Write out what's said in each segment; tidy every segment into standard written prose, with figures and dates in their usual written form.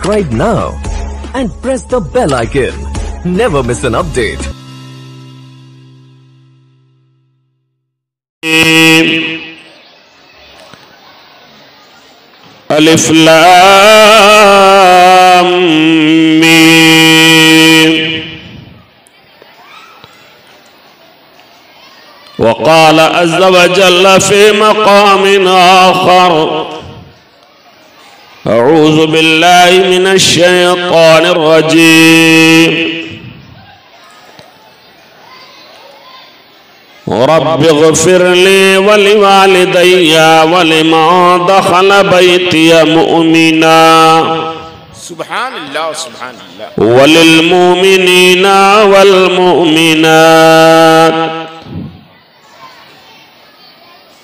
subscribe now and press the bell icon. Never miss an update. अलिफ लाम meme वक़ाल अज़्ज़ व जल्ल फ़ी मक़ामिन आख़र अऊज़ु बिल्लाहि मिनश शैतानिर रजीम रब्बिग़फ़िरली वलिवालिदैया वलिमन दख़ल बैतिय मुअमिना सुब्हानल्लाह सुब्हानल्लाह वलिलमुमिनीना वलमुमिनात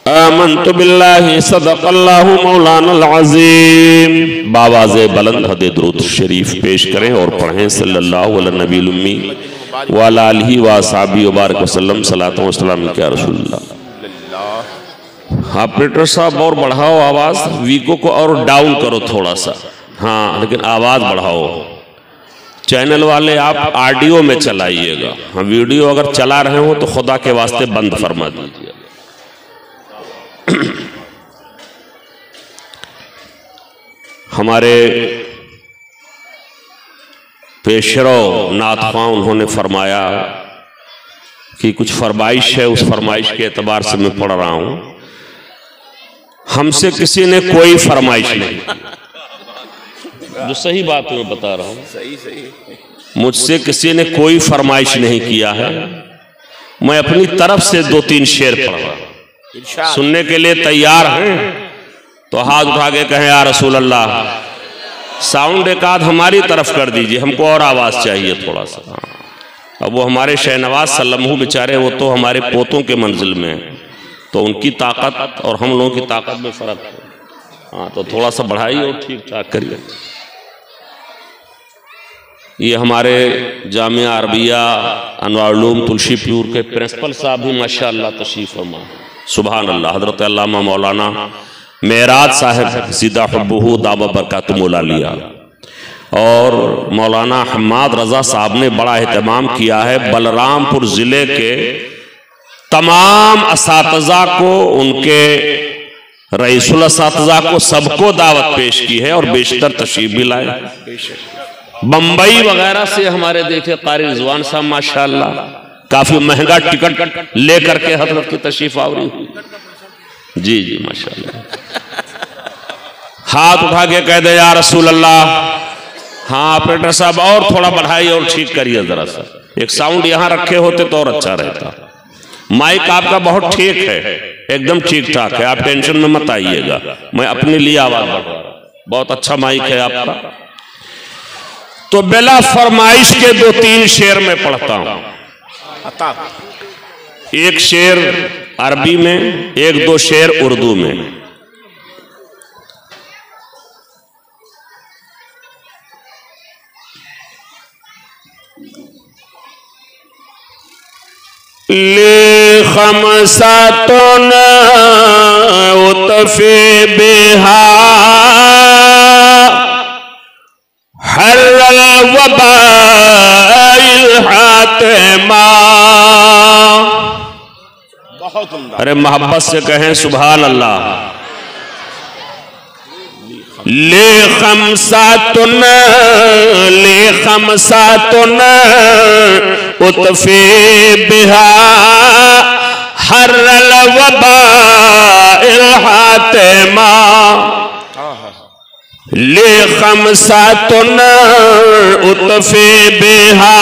आमन्तु बिल्लाहि सदक़ल्लाहु मौलानल अज़ीम। बावाज़े बुलंद हद दुरूद शरीफ पेश करें और पढ़ें सल्लल्लाहु अलैहि नबील उम्मी व अला आलिहि व असहाबी व बारक वसल्लम सलातो व सलाम या रसूलल्लाह। ऑपरेटर साहब और बढ़ाओ आवाज़, वीको को और डाउन करो थोड़ा सा, हाँ लेकिन आवाज़ बढ़ाओ। चैनल वाले आप ऑडियो में चलाइएगा, हाँ वीडियो अगर चला रहे हो तो खुदा के वास्ते बंद फरमा दीजिए। हमारे पेशरो नातख़्वां उन्होंने फरमाया कि कुछ फरमाइश है, उस फरमाइश के एतबार से मैं पढ़ रहा हूं। हमसे किसी ने कोई फरमाइश नहीं, जो सही बात मैं बता रहा हूं, मुझसे किसी ने कोई फरमाइश नहीं किया है। मैं अपनी तरफ से 2-3 शेर पढ़ रहा हूं। सुनने के लिए तैयार हैं तो हाथ उठा के कहें या रसूल अल्लाह। साउंड एक आध हमारी तरफ कर दीजिए, हमको और आवाज़ चाहिए थोड़ा सा। अब वो हमारे शहनवाज सल्लमहू बेचारे, वो तो हमारे पोतों के मंजिल में हैं, तो उनकी ताकत और हम लोगों की ताकत में फ़र्क है। हाँ तो थोड़ा सा बढ़ाइए और ठीक ठाक करिए। ये हमारे जामिया अरबिया अनवारुल तुलसीपुर के प्रिंसिपल साहब भी माशाअल्लाह तशरीफ़ फरमा, सुभान अल्लाह, हज़रत अल्लामा मौलाना मेराज साहब सीदा हुब्बुहु दावा बरकातुहु मौला लिया, और मौलाना हम्माद रज़ा साहब ने बड़ा एहतमाम किया है। बलरामपुर ज़िले के तमाम असातिज़ा को, उनके रईसुल असातिज़ा को, सबको दावत पेश की है और बेशतर तशरीफ़ भी लाए। बम्बई वगैरह से हमारे देखे कारी रिजवान साहब माशाअल्लाह काफ़ी महंगा टिकट लेकर के हज़रत की तशरीफ़ आवरी हुई। जी जी माशाअल्लाह। हाथ उठा के कह दे या रसूल अल्लाह। हाँ ऑपरेटर साहब और थोड़ा बढ़ाइए और ठीक करिए जरा सा। एक साउंड यहाँ रखे होते तो और अच्छा रहता। माइक आपका बहुत ठीक है, एकदम ठीक ठाक है, आप टेंशन में मत आइएगा। मैं अपने लिए आवाज बढ़ा रहा हूं, बहुत अच्छा माइक है आपका। तो बिला फरमाइश के 2-3 शेर में पढ़ता हूं। एक शेर अरबी में, 1-2 शेर उर्दू में। ले खमसातुन उतफे बिहा हर्रल वबाइल हातिमा। अरे मोहब्बत से कहें सुभान अल्लाह। ले खमसातुन उतफे बिहा हर्रल वबाइल हातिमा। ले खमसातुन उतफे बिहा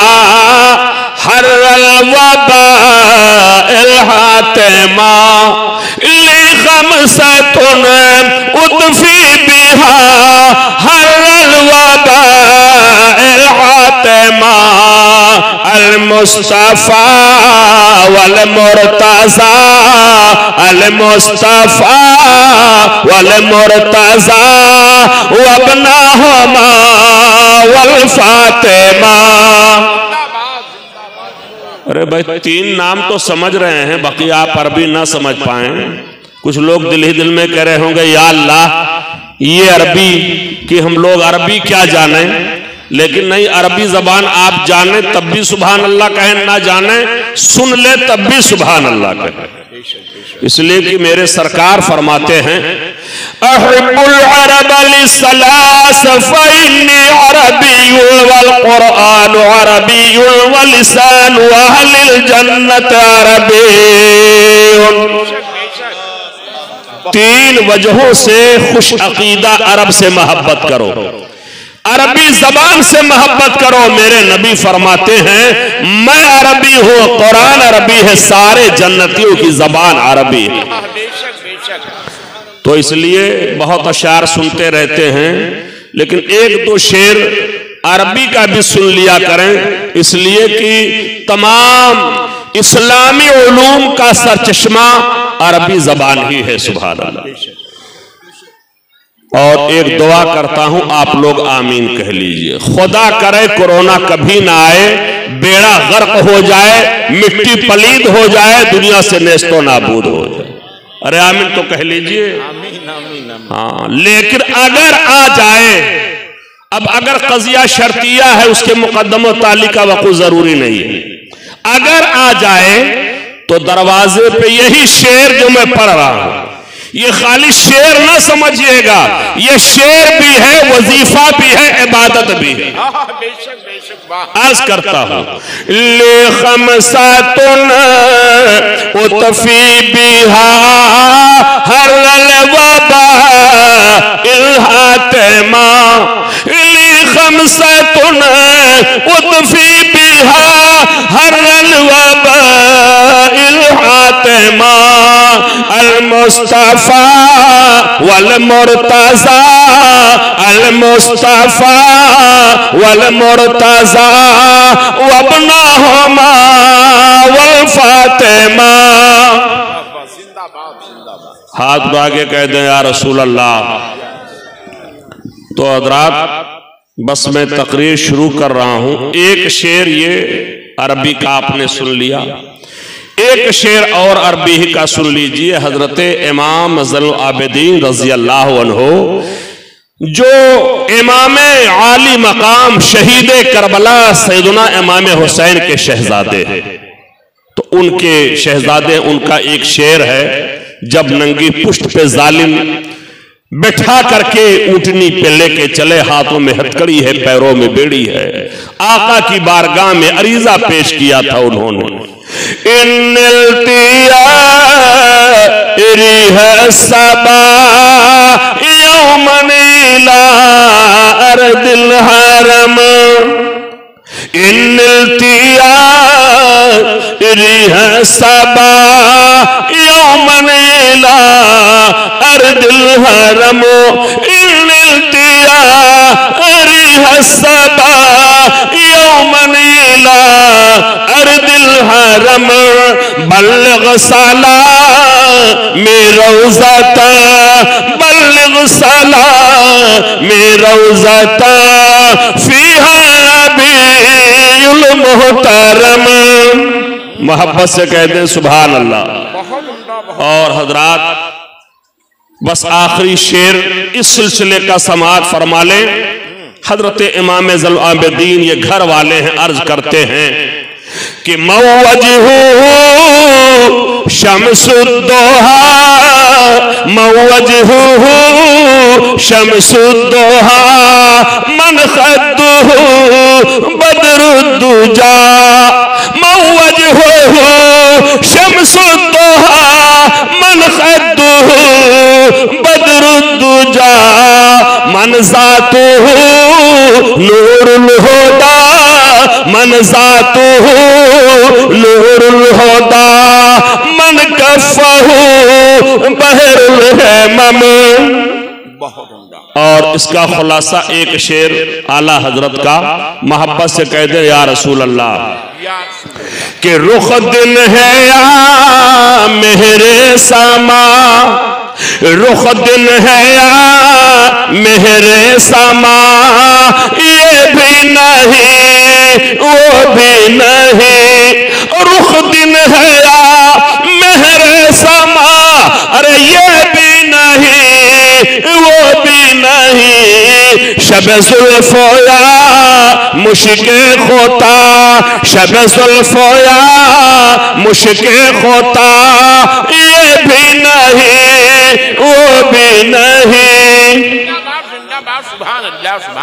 हर्रल वबाइल हातिमा। ले खमसातुन उतफे बिहा हर्रल वबाइल हातिमा। अल मुस्तफा वल मुर्तज़ा, अल मुस्तफा वल मुर्तज़ा वब्नाहुमा वल फातिमा। अरे भाई 3 नाम तो समझ रहे हैं, बाकी आप अरबी ना समझ पाए। कुछ लोग दिल ही दिल में कह रहे होंगे या अल्लाह, ये अरबी कि हम लोग अरबी क्या जाने, लेकिन नहीं, अरबी जबान आप जाने तब भी सुभान अल्लाह कहें, ना जाने सुन ले तब भी सुभान अल्लाह कहें। इसलिए कि मेरे सरकार फरमाते हैं अहिब्बुल अरब लिसलास फइन्नी अरबियुल वल कुरआन अरबियुल व लिसान अहलिल जन्नत अरबियुन। 3 वजहों से खुश अकीदा अरब से मोहब्बत करो, अरबी जबान से मोहब्बत करो। मेरे नबी फरमाते हैं मैं अरबी हूं, कुरान अरबी है, सारे जन्नतियों की जबान अरबी है। तो इसलिए बहुत अशार सुनते रहते हैं, लेकिन 1-2 शेर अरबी का भी सुन लिया करें, इसलिए कि तमाम इस्लामी उलूम का सरचश्मा अरबी जबान ही है। सुभान अल्लाह। और एक दुआ करता हूं, आप लोग आमीन कह लीजिए। खुदा करे कोरोना कभी ना आए, बेड़ा गर्क हो जाए, मिट्टी पलीद हो जाए, दुनिया से नेस्तो नाबूद हो जाए। अरे आमीन तो कह लीजिए। हाँ, लेकिन अगर आ जाए, अब अगर कजिया शर्तिया है, उसके मुकद्दम ताली का वक़्त जरूरी नहीं है। अगर आ जाए तो दरवाजे पे यही शेर जो मैं पढ़ रहा हूं, ये खाली शेर ना समझिएगा, ये शेर भी है, वजीफा भी है, इबादत भी है। अर्ज करता हूं ले खमसातुन उतफी बिहा हर वबा इल्हातमा ले खमसातुन उतफी बिहा हर वबा इल्हातमा अल मुस्तफा वल मुर्तजा अल मुस्तफा वल मुर्तजा वबनाहुमा वल फातिमा। हाथ उठा के कह दें या रसूल अल्लाह। तो हज़रात बस मैं तकरीर शुरू कर रहा हूं। एक शेर ये अरबी का आपने सुन लिया, एक शेर और अरबी ही का सुन लीजिए। हजरत इमाम ज़ैनुल आबिदीन रज़ी अल्लाह अन्हु, जो इमाम आली मकाम शहीद करबला सैयदना इमाम हुसैन के शहजादे हैं, तो उनके शहजादे, उनका एक शेर है, जब नंगी पुष्ट पे जालिम बैठा करके ऊंटनी पे लेके चले, हाथों में हथकड़ी है, पैरों में बेड़ी है, आका की बारगाह में अरीजा पेश किया था उन्होंने। सबा यौमनीला अर्दिल हरम सबा यौमनीला अर्दिल हरम सबा यौमनीला अर्दिल हरम बल्लिग सला मेरौज़ता बल्लिग सला मेरौज़ता फीहा नबीयुल मुहतरम। मोहब्बत से कह दें सुभान अल्लाह। और हजरात बस आखिरी शेर इस सिलसिले का समाअत फरमा लें। हजरत इमाम ज़ैनुल आबिदीन ये घर वाले हैं, अर्ज करते हैं कि मौवजहू शम्सुद्दोहा मौवजहू शम्सुद्दोहा मन खद्दुहु बदरुद्दुजा मौवजहू शम्सुद्दोहा मन खद्दुहु बदरुद्दुजा मन ज़ातुहु नूरुल हुदा मन ज़ातुहु नूरुल हुदा मन कफ़हु बहरुल हमम। और इसका खुलासा एक शेर आला हजरत का, मोहब्बत से कह दे या रसूल अल्लाह कि रुख दिन है या मेहरे समा रुख दिन है या मेहरे समा ये भी नहीं वो भी नहीं रुख दिन है या मेहरे समा अरे ये भी नहीं वो भी शब जुल्फोया मुश्के खोता, शब जुल्फोया मुश्के खोता, ये भी नहीं वो भी नहीं।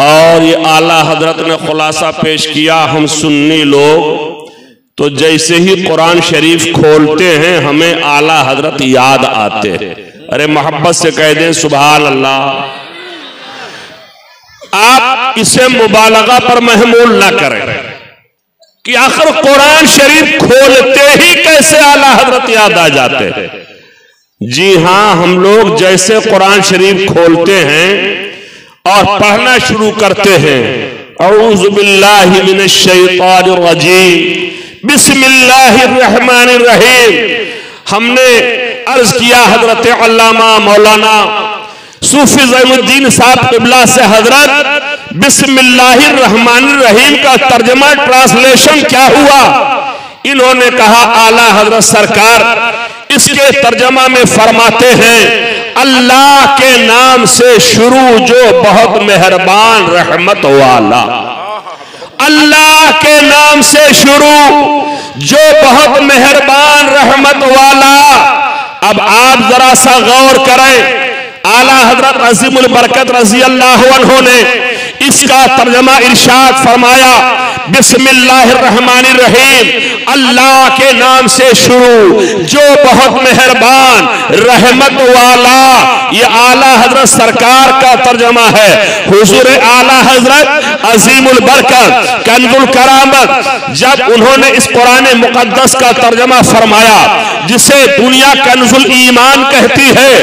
और ये आला हजरत ने खुलासा पेश किया, हम सुन्नी लोग तो जैसे ही कुरान शरीफ खोलते हैं हमें आला हजरत याद आते हैं। अरे मोहब्बत से कह दें सुभान अल्लाह। आप इसे मुबालगा पर महमूल ना करें कि आखिर कुरान शरीफ खोलते ही कैसे आला हजरत याद आ जाते हैं। जी हां, हम लोग जैसे कुरान शरीफ खोलते हैं और पढ़ना शुरू करते हैं, औज़ु बिल्लाहि मिनश शैतानिर रजीम, बिस्मिल्लाहिर्रहमानिर रहीम। हमने अर्ज किया हजरत अल्लामा मौलाना सूफी ज़ैनुद्दीन साहब क़िबला से, हजरत बिस्मिल्लाहिर्रहमानिर रहीम का तर्जमा ट्रांसलेशन क्या हुआ? इन्होंने कहा आला हजरत सरकार इसके तर्जमा में फरमाते हैं, अल्लाह के नाम से शुरू जो बहुत मेहरबान रहमत वाला। अल्लाह के नाम से शुरू जो बहुत मेहरबान रहमत वाला। अब आप जरा सा गौर करें, आला हजरत अज़ीमुल बरकत रज़ी अल्लाहु अन्हु ने इसका तर्जमा इरशाद फरमाया, बिस्मिल्लाहिर्रहमानिर रहीम, अल्लाह के नाम से शुरू जो बहुत मेहरबान रहमत वाला। ये आला हजरत सरकार का तर्जमा है। हुजूर आला हजरत अज़ीमुल बरकत कंजुल करामत जब उन्होंने इस कुरान मुकद्दस का तर्जमा फरमाया, जिसे दुनिया कंजुल ईमान कहती है,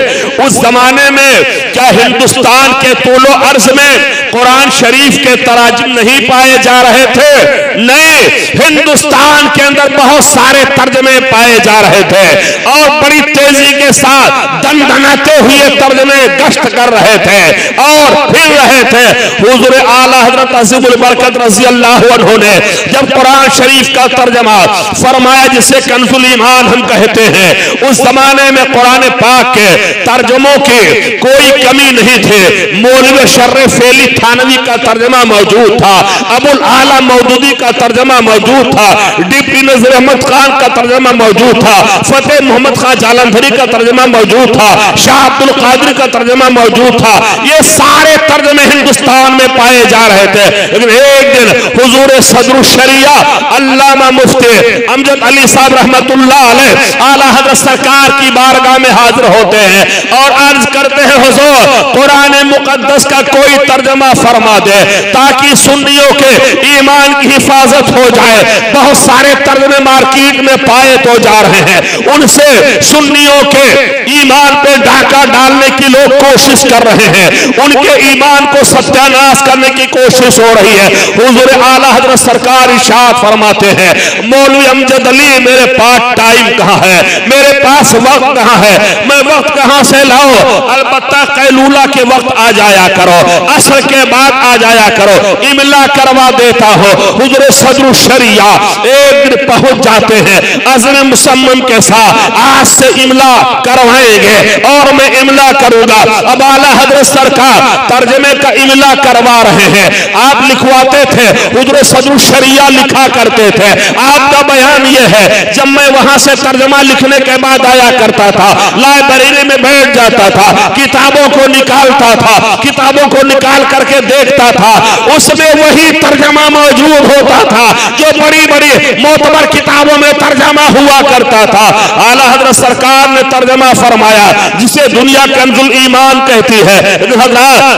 उस जमाने में क्या हिंदुस्तान के तूलो अर्ज में कुरान शरीफ के तराजुम नहीं पाए जा रहे थे? नहीं, हिंदुस्तान के अंदर बहुत सारे तर्जमे पाए जा रहे थे और बड़ी तेजी के साथ दनदनाते हुए तर्जमे गश्त कर रहे थे और फिर रहे थे। हुजूर आला हजरत अज़ीमुल बरकत रज़ी अल्लाहु अन्हु ने जब कुरान शरीफ का तर्जमा फरमाया, जिसे कंजुल ईमान हम कहते हैं, उस जमाने में कुरान पाक के तर्जुमों की कोई कमी नहीं थे। मौलवी शर्र फेली थानवी का तर्जमा मौजूद था, अबुल आला मौदूदी का तर्जमा मौजूद था, डिप्टी नज़ीर अहमद खान का तर्जमा मौजूद था, फतेह मोहम्मद खान जालंधरी का तर्जमा मौजूद था, शाह अब्दुल कादिर का तर्जमा मौजूद था। ये सारे तर्जमे हिंदुस्तान में पाए जा रहे थे। लेकिन एक दिन हुजूर सदरुल शरिया अल्लामा मुफ्ती अमजद अली साहब रहमतुल्लाह अलैह आला हजरत सरकार की बारगाह में हाजिर होते हैं और अर्ज करते हैं, हुजूर कुरान मुकद्दस का कोई तर्जमा फरमा दे ताकि सुन्नियों के ईमान की हिफाजत हो जाए। बहुत सारे तर्जमे मार्केट में पाए तो जा रहे हैं, उनसे सुन्नियों के ईमान पे डाका डालने की लोग कोशिश कर रहे हैं, उनके ईमान को सत्यानाश करने की कोशिश हो रही है। हुजूर आला हजरत सरकार इरशाद फरमाते हैं, मौलवी अमजद अली मेरे पास टाइम कहाँ है, मेरे पास वक्त कहाँ है, मैं वक्त कहाँ से लाऊं? अलबत्ता कैलूला के वक्त आ जाया करो, असर के बाद आ जाया करो, इमला करवा देता हो। हुजूर सदरुल शरिया एक दिन पहुंच जाते हैं अज़्म मुसम्मम के साथ, आज से इमला करवाएंगे और मैं इमला करूंगा। अब आला हजरत सरकार तर्जमे का इमला करवा रहे हैं। आप लिखवाते थे, हुजूर सदरुल शरिया लिखा करते थे। आपका बयान यह है, जब मैं वहां से तर्जमा लिखने के बाद आया करता था, लाइब्रेरी में बैठ जाता था, किताबों को निकालता था, किताबों को निकाल करके देखता था, उसमें वही तर्जमा मौजूद होता था जो बड़ी बड़ी मोतबर किताबों में तर्जमा हुआ करता था। आला हजरत सरकार ने तर्जमा फरमाया, जिसे दुनिया कंजुल ईमान कहती है।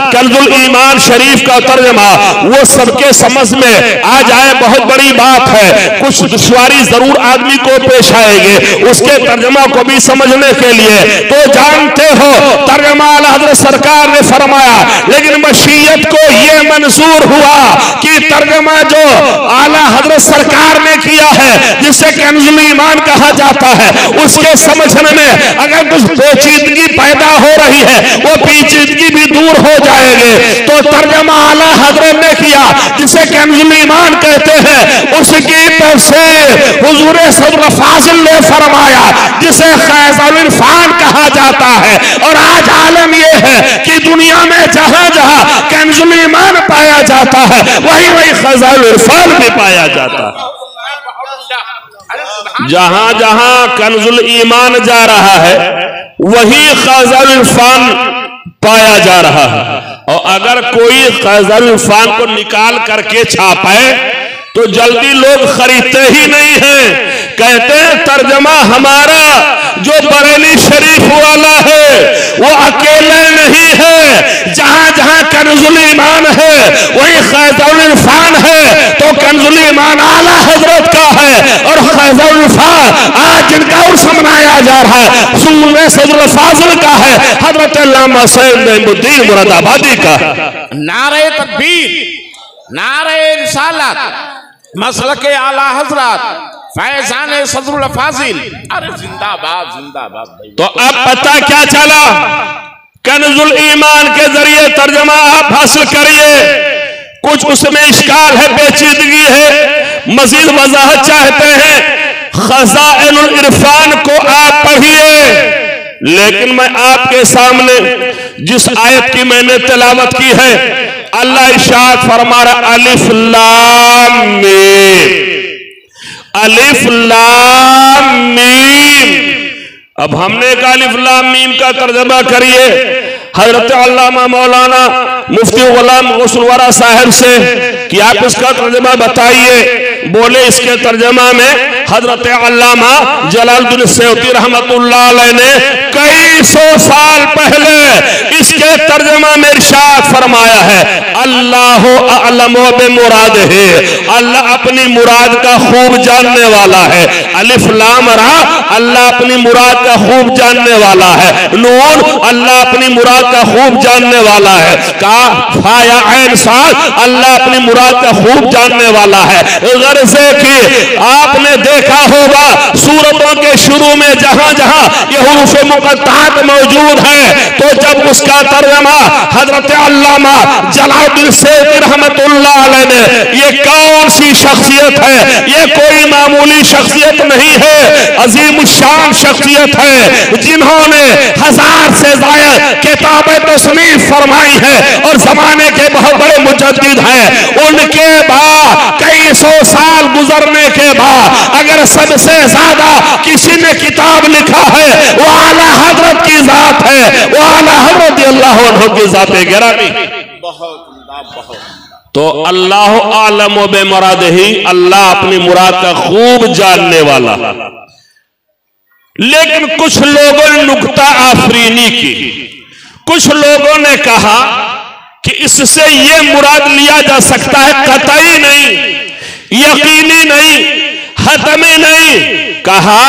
कंजुल ईमान शरीफ का तर्जमा वो सबके समझ में आ जाए बहुत बड़ी बात है, कुछ दुश्वारी जरूर आदमी को पेश आएगी उसके तर्जमा को भी समझने के लिए। तो जानते हो तर्जमा आला हजरत सरकार ने फरमाया, लेकिन मशीयत को ये मंजूर हुआ कि तर्जमा जो आला हजरत सरकार ने किया है, जिसे कंजुल ईमान कहा जाता है, उसके समझने में अगर कुछ पेचीदगी पैदा हो रही है, वो पेचीदगी भी दूर हो जाएगी। तो तर्जमा आला हजरत ने किया, जिसे कंजुल ईमान कहते हैं, उसकी तफसीर हुजूर सदरुल फाजिल ने फरमाया, जिसे खैज़ुल इरफान कहा जाता है। और आज आलम यह है कि दुनिया में जहां जहां कंजुल ईमान जाता है वहीं वहीं खजानुल इरफान भी पाया जाता है। जहां जहां कंजुल ईमान जा रहा है वही खजानुल इरफान पाया जा रहा है। और अगर कोई खजानुल इरफान को निकाल करके छापे तो जल्दी लोग खरीदते ही नहीं हैं। कहते हैं तर्जमा हमारा जो बरेली शरीफ वाला है वो अकेले नहीं है, जहां जहां कंजुल ईमान है वही खजानुल इरफान है। तो कंजुल ईमान आला हजरत का है और खजानुल इरफान आज जिनका उर्स मनाया जा रहा है सुन्नत सदरुल फाजिल का है, हजरत अल्लामा सैयद नईमुद्दीन मुरादाबादी का। नारे तकबीर, नारे रिसालत, मसलके आला हजरत, फैजान सदरुल फाजिल, अरे जिंदाबाद जिंदाबाद। तो अब पता क्या चला, कंजुल ईमान के जरिए तर्जमा आप हासिल करिए। कुछ उसमें इश्काल है, पेचीदगी है, मजीद वजाहत चाहते हैं, खजाइनुल इरफान को आप पढ़िए। लेकिन मैं आपके सामने जिस आयत की मैंने तिलावत की है, अल्लाह इरशाद फरमा रहा अलिफ लाम मीम, अलिफ लाम मीम। अब हमने कहा अलिफ लाम मीम का तर्जमा करिए हजरत अल्लामा मौलाना मुफ्ती गुलाम गौसुल वरा साहब से कि आप इसका तर्जमा बताइए। बोले इसके तर्जमा में हजरत अल्लामा जलालुद्दीन सयूती रहमतुल्लाह अलैह ने कई सौ साल पहले इसके तर्जमा में इरशाद फरमाया है अल्लाह अअलमु बिमुरादिही, अल्लाह अपनी मुराद का खूब जानने वाला है। अलिफ लाम रा, अल्लाह अपनी मुराद का खूब जानने वाला है। नून, अल्लाह अपनी मुराद का खूब जानने वाला है। काफ फा या ऐन साद, अल्लाह अपनी मुराद का खूब जानने वाला है। गर्ज़े कि आपने देखा होगा सूरतों के शुरू में जहां जहां ये हुरूफ मुक़त्तआत मौजूद है, तो जब उसका तर्जमा हजरत अल्लामा जलालुद्दीन सयूती रहमतुल्लाह अलैह ने, ये कौन सी शख्सियत है, ये कोई मामूली शख्सियत नहीं है, अजीम शान शख्सियत है जिन्होंने 1000 से ज्यादा किताबें तस्नीफ फरमाई है और जमाने के बहुत बड़े मुजद्दिद हैं। उनके बाद कई सौ साल गुजरने के बाद अगर सबसे ज्यादा किसी ने किताब लिखा है वो आला हजरत की जात है, वो आला हजरत अल्लाह अन्हु की जात गिरामी। तो अल्लाह आलम बे मुरादिही, अल्लाह अपनी मुराद का खूब जानने वाला। लेकिन कुछ लोगों ने नुक्ता आफरीनी की, कुछ लोगों ने कहा कि इससे ये मुराद लिया जा सकता है, कतई नहीं, यकीनी नहीं, हतमी नहीं। कहा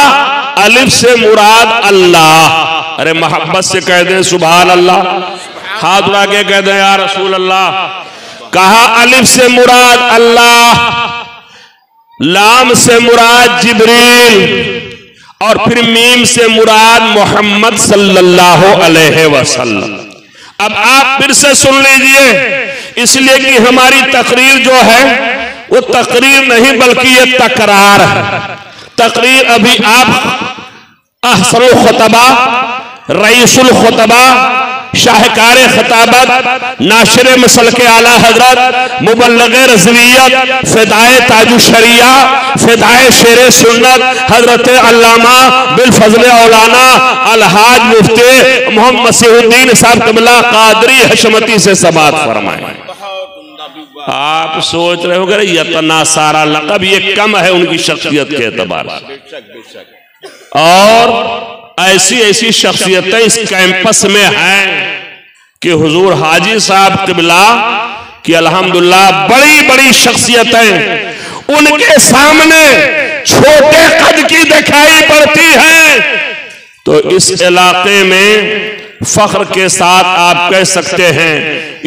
अलिफ से मुराद अल्लाह, अरे मोहब्बत से कह दें सुभान अल्लाह, हाथ उठा के कह दें या रसूल अल्लाह। कहा अलिफ से मुराद अल्लाह, लाम से मुराद जिब्रील और फिर मीम से मुराद मोहम्मद सल्लल्लाहु अलैहि वसल्लम। अब आप फिर से सुन लीजिए, इसलिए कि हमारी तकरीर जो है वो तकरीर नहीं बल्कि ये तकरार है। तकरीर अभी आप अहसनुल खुतबा, रईसुल खुतबा, शाहकार खताबत, नाशिर मसलके आला हजरत, मुबल्लिग़ रज़वियत, फ़िदाए ताजु शरिया, फ़िदाए शेर सुन्नत हजरत अल्लामा बिल फजल औलाना अलहाज मुफ्ती मोहम्मद मसीहुद्दीन साहब क़िबला क़ादरी हशमती से समाअत फरमाए। आप सोच रहे होंगे इतना सारा लक़ब ये कम है उनकी शख्सियत के एतबार से, और ऐसी ऐसी शख्सियतें इस कैंपस में हैं कि हुजूर हाजी साहब क़िबला की अल्हम्दुलिल्लाह बड़ी बड़ी शख्सियतें उनके सामने छोटे कद की दिखाई पड़ती हैं। तो इस इलाके में फख्र के साथ आप कह सकते हैं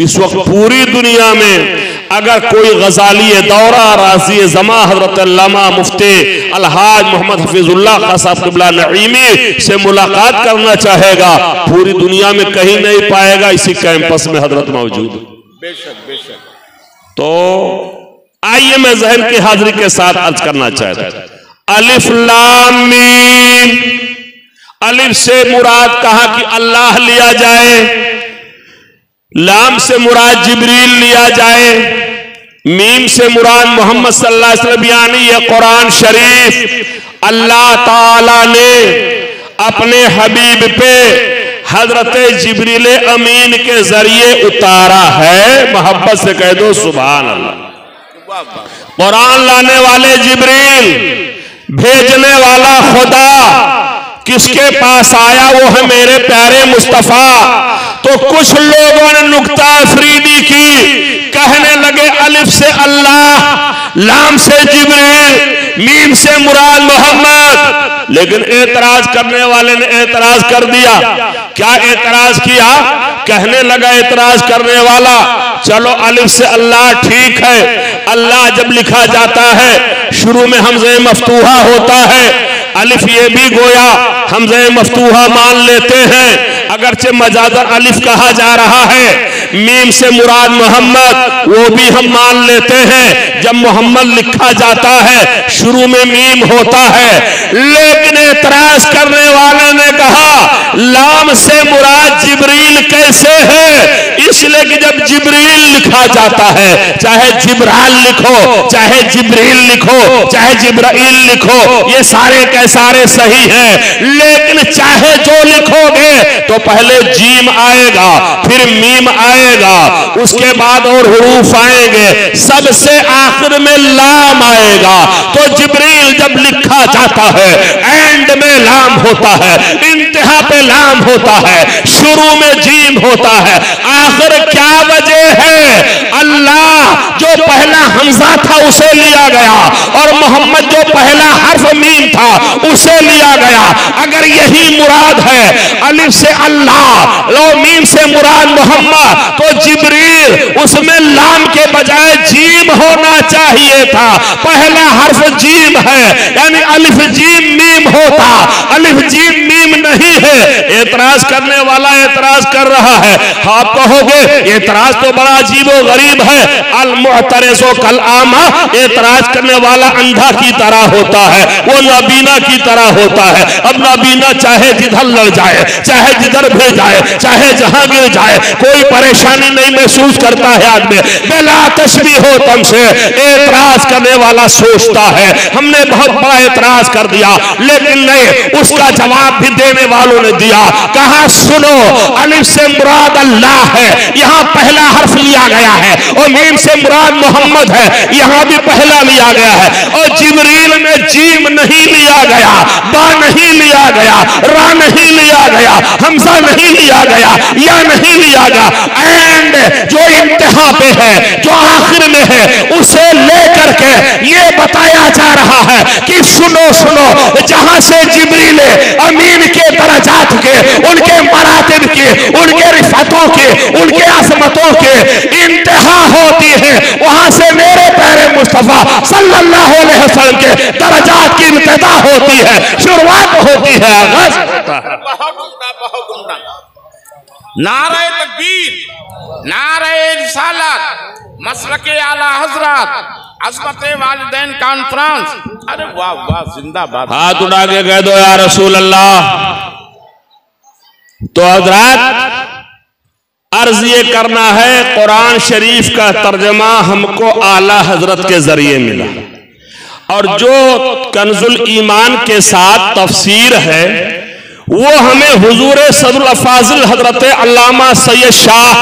इस वक्त पूरी दुनिया में अगर कोई गजाली दौरा राजी जमा हजरत अल्लामा मुफ्ती अलहाज मोहम्मद हफीजुल्लाह खां साहब क़िबला नईमी से मुलाकात करना चाहेगा, पूरी दुनिया में कहीं नहीं पाएगा, इसी कैंपस में हजरत मौजूद। बेशक बेशक। तो आइए मैं ज़हन की हाजिरी के साथ अर्ज करना चाहता हूं अलिफ लाम मीम। अलिफ से मुराद कहा कि अल्लाह लिया जाए, लाम से मुराद जिब्रील लिया जाए, मीम से मुराद मोहम्मद सल्लल्लाहु अलैहि वसल्लम, यानी ये कुरान शरीफ अल्लाह ताला ने अपने हबीब पे हजरत जिब्रील अमीन के जरिए उतारा है। मोहब्बत से कह दो सुभान अल्लाह। कुरान लाने वाले जिब्रील, भेजने वाला खुदा किसके पास आया? वो है मेरे प्यारे मुस्तफा। तो कुछ लोगों ने नुक्ता अफरीदी की, कहने लगे अलिफ से अल्लाह, लाम से जिब्रील, मीम से मुराद मोहम्मद। लेकिन एतराज करने वाले ने एतराज कर दिया। क्या एतराज किया? कहने लगा एतराज करने वाला, चलो अलिफ से अल्लाह ठीक है, अल्लाह जब लिखा जाता है शुरू में हमज़े मफ्तूहा होता है, अलिफ ये भी गोया हमज़े मफ्तूहा मान लेते हैं, अगरचे मजादर अलिफ कहा जा रहा है। मीम से मुराद मोहम्मद, वो भी हम मान लेते हैं, जब मोहम्मद लिखा जाता है शुरू में मीम होता है। लेकिन एतराज करने वाले ने कहा लाम से मुराद जिब्रील कैसे है? इसलिए कि जब जिब्रील लिखा जाता है, चाहे जिब्राल लिखो, चाहे जिब्रील लिखो, चाहे जिब्राइल लिखो, ये सारे के सारे सही हैं। लेकिन चाहे जो लिखोगे तो पहले जीम आएगा, फिर मीम आएगा, उसके बाद और हुरूफ आएंगे, सबसे आखिर में लाम आएगा। तो जिब्रील जब लिखा जाता है एंड में लाम होता है, इंतहा पे लाम होता है, शुरू में जीम होता है। आखिर क्या वजह है? अल्लाह जो पहला हमजा था उसे लिया गया और मोहम्मद जो पहला हर्फ मीम था उसे लिया गया। अगर यही मुराद है अलिफ से अल्लाह लो मीम से मुराद मोहम्मद, तो जिब्रील उसमें लाम के बजाय जीम होना चाहिए था। पहला हर्फ जीम है, यानी अलिफ जीम मीम होता, अलिफ जीम मीम नहीं है। एतराज करने वाला एतराज कर रहा है। आप कहोगे एतराज तो बड़ा अजीबो गरीब है, अल मुअतरिज़ो कल आमा, एतराज करने वाला अंधा की तरह होता है, वो नाबीना की तरह होता है। अब नाबीना चाहे जिधर लड़ जाए, चाहे जिधर भी जाए, चाहे जहां गिर जाए, कोई परेशानी नहीं महसूस करता है आदमी। बिला तशबीह हो तुमसे। एतराज करने वाला सोचता है हमने बहुत बड़ा एतराज कर दिया, लेकिन नहीं, उसका जवाब भी देने वालों ने दिया। कहा सुनो, अलिफ से मुराद अल्लाह है, यहाँ पहला हर्फ लिया गया है, और मीम से मुराद मोहम्मद है, यहाँ भी पहला लिया गया है। और जिब्रील में जीम नहीं लिया गया, बा नहीं लिया गया, रा नहीं लिया गया, हमजा नहीं लिया गया, या नहीं लिया गया। एंड जो इंतहा पे है, जो आखिर में है, उसे लेकर के ये बताया जा रहा है कि सुनो सुनो, जहां से जिब्रील अमीन के दरजात के, उनके मरातिब के, उनके रिफतों के, उनके अज़मतों के इंतहा होती है, वहां से मेरे प्यारे मुस्तफा सल्लल्लाहु अलैहि वसल्लम के दरजात की इब्तिदा होती है, शुरुआत होती है, आगाज होता है। बहुत उम्दा। नारे तकबीर, नारे रिसालत, मसलके आला हजरत, अज़मत वालिदैन कॉन्फ्रेंस। अरे वाह वाह, जिंदाबाद। हाथ उठा के कह दो या रसूल अल्लाह। तो हजरत अर्ज ये करना है, कुरान शरीफ का तर्जमा हमको आला हजरत के जरिए मिला, और जो कंजुल ईमान के साथ तफसीर है वो हमें हुजूर सदरुल अफाजिल हजरत अल्लामा सैयद शाह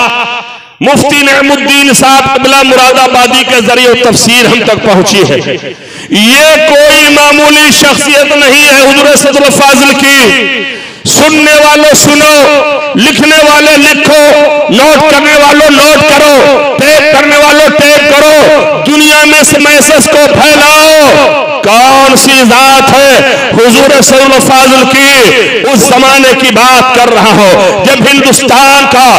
मुफ्ती नेमुद्दीन साहब क़िबला मुरादाबादी के जरिए तफसीर हम तक पहुंची है। ये कोई मामूली शख्सियत नहीं है हुजूर सदरुल अफाजिल की। सुनने वालों सुनो, लिखने वाले लिखो, नोट करने वालों नोट करो, टेप करने वालों टेप करो, दुनिया में इस मैसेज को फैलाओ। कौन सी जात है? हुजूर सल्लल्लाहु अलैहि वसल्लम की उस जमाने की बात कर रहा हूं जब हिंदुस्तान का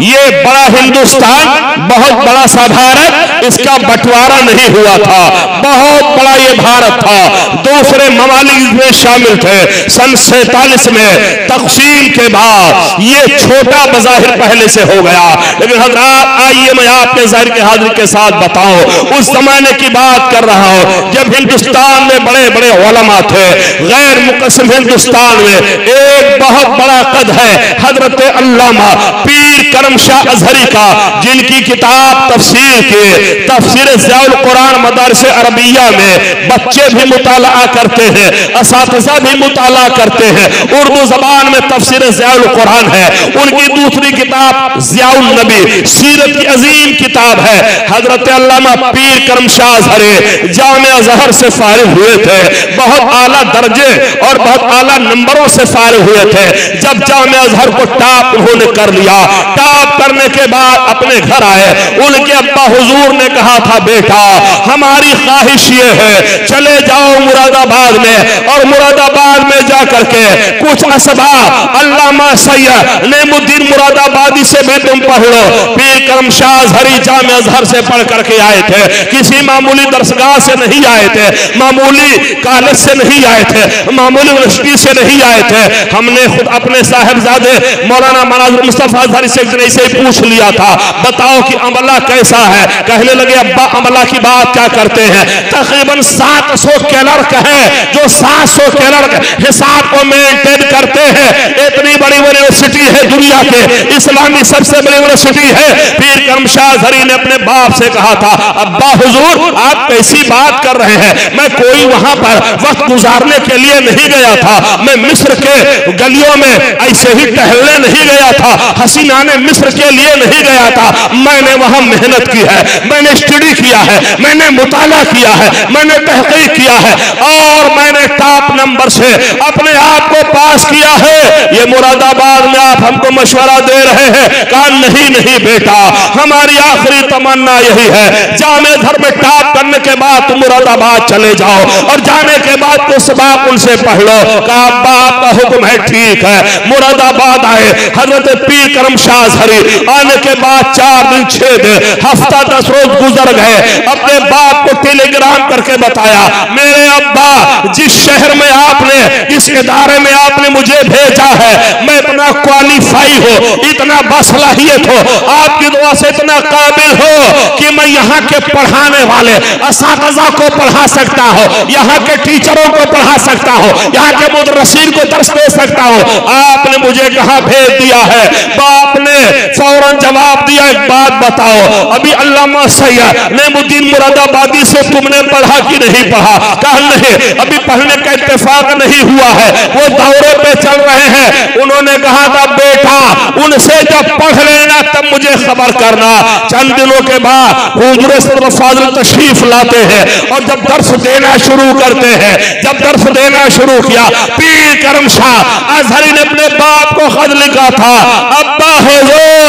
ये बड़ा हिंदुस्तान, बहुत बड़ा सा भारत, इसका बंटवारा नहीं हुआ था, बहुत बड़ा ये भारत था, दूसरे ममालिक में शामिल थे। सन 47 में तक़सीम के बाद ये छोटा बज़ाहिर पहले से हो गया, लेकिन हज़रात आइए मैं आपके ज़ाहिर के हाजिर के साथ बताऊं, उस जमाने की बात कर रहा हूं जब हिंदुस्तान में बड़े बड़े उलमा थे। गैर मुक़स्सिम हिंदुस्तान में एक बहुत बड़ा कद है हजरत अल्लामा पीर करम शाह अजहरी का, जिनकी किताब तफसीर के तफसीर ज़ियाउल कुरान मदरसे अरबिया में बच्चे भी मुताला करते हैं, असातिज़ा भी मुताला करते हैं। उर्दू जबान में तफसीर ज़ियाउल कुरान है। उनकी दूसरी किताब ज़ियाउल नबी सीरत की अजीम किताब है। हजरत अल्लामा पीर करम शाह अजहरी जामिया ज़हर से फारिग हुए थे, बहुत आला दर्जे और बहुत आला नंबरों से फारिग हुए थे। जब जामिया अज़हर को टॉप उन्होंने कर लिया, टॉप करने के बाद अपने घर आए, उनके अब्बा हुजूर ने कहा था, बेटा हमारी ख्वाहिश ये है चले जाओ मुरादाबाद में और मुरादाबाद में जाकर के कुछ असबाब अल्लामा सैयद नेमुद्दीन मुरादाबादी से भी तुम पढ़ लो। पीर करम शाह अजहरी जामिया अज़हर से पढ़ करके आए थे, किसी मामूली दरसगाह से नहीं आए थे, मामूली कॉलेज से नहीं आए थे, मामूली यूनिवर्सिटी से नहीं आए थे। हमने खुद अपने साहिबजादे मौलाना मनाज़िर मुस्तफ़ा अजहरी से ऐसे ही पूछ लिया था, बताओ कि अमला कैसा है? कहने लगे अब्बा अमला की बात क्या करते हैं? तकरीबन 700 क्लर्क है जो 700 क्लर्क हिसाब को मेंटेन करते हैं। इतनी बड़ी यूनिवर्सिटी है दुनिया के, इस्लामी सबसे बड़ी यूनिवर्सिटी है। पीर करम शाह अजहरी ने अपने बाप से कहा था, अब्बा हुजूर आप कैसी बात कर रहे हैं? मैं कोई वहां पर वक्त गुजारने के लिए नहीं गया था, मैं मिस्र के गलियों में ऐसे ही टहलने नहीं गया था, हसीनाने मिस्र के लिए नहीं गया था। मैंने वहां मेहनत की है, मैंने स्टडी किया है, मैंने मुताला किया है, मैंने तहकीक किया है और मैंने टॉप नंबर से अपने आप को पास किया है। ये मुरादाबाद में आप हमको मशवरा दे रहे हैं? कहा नहीं नहीं बेटा, हमारी आखिरी तमन्ना यही है, जामिया अज़हर में टॉप करने के बाद तुम मुरादाबाद चले जाओ और जाने के बाद कुछ सबक उनसे पढ़ लो। कहा बाप का हुक्म है, ठीक है। मुरादाबाद आए हजरत पीर करम शाह अजहरी, आने के बाद 4 दिन 6 दिन हफ्ता 10 रोज गुजर गए। अपने बाप को टेलीग्राम करके बताया, मेरे अब्बा जिस शहर में आपने इस इदारे में आपने मुझे भेजा है, मैं इतना क्वालिफाई हो, इतना बासलाहियत हो, आपकी दुआ से इतना काबिल हो कि मैं यहाँ के पढ़ाने वाले असातिज़ा को पढ़ा सकता हूँ, यहाँ के टीचरों को पढ़ा सकता हूँ, यहाँ के मुदर्रिसीन को दर्स दे सकता हूँ। आपने मुझे कहाँ भेज दिया है? बाप ने फौरन जवाब दिया, एक बात बताओ, अभी अल्लामा सैयद नेमुद्दीन मुरादाबादी से तुमने पढ़ा कि नहीं पढ़ा? कहा नहीं, अभी पढ़ने का इत्तेफाक नहीं हुआ है, वो दौरे पे चल रहे हैं। उन्होंने कहा था बेटा उनसे जब पढ़ लेना तब मुझे खबर करना। चंद दिनों के बाद हुजूर सदर फाजिल तशरीफ लाते हैं और जब दर्स देना शुरू करते हैं, जब दर्स देना शुरू किया, पीर करम शाह अजहरी ने अपने बाप को खत लिखा था, अब्बा हुजूर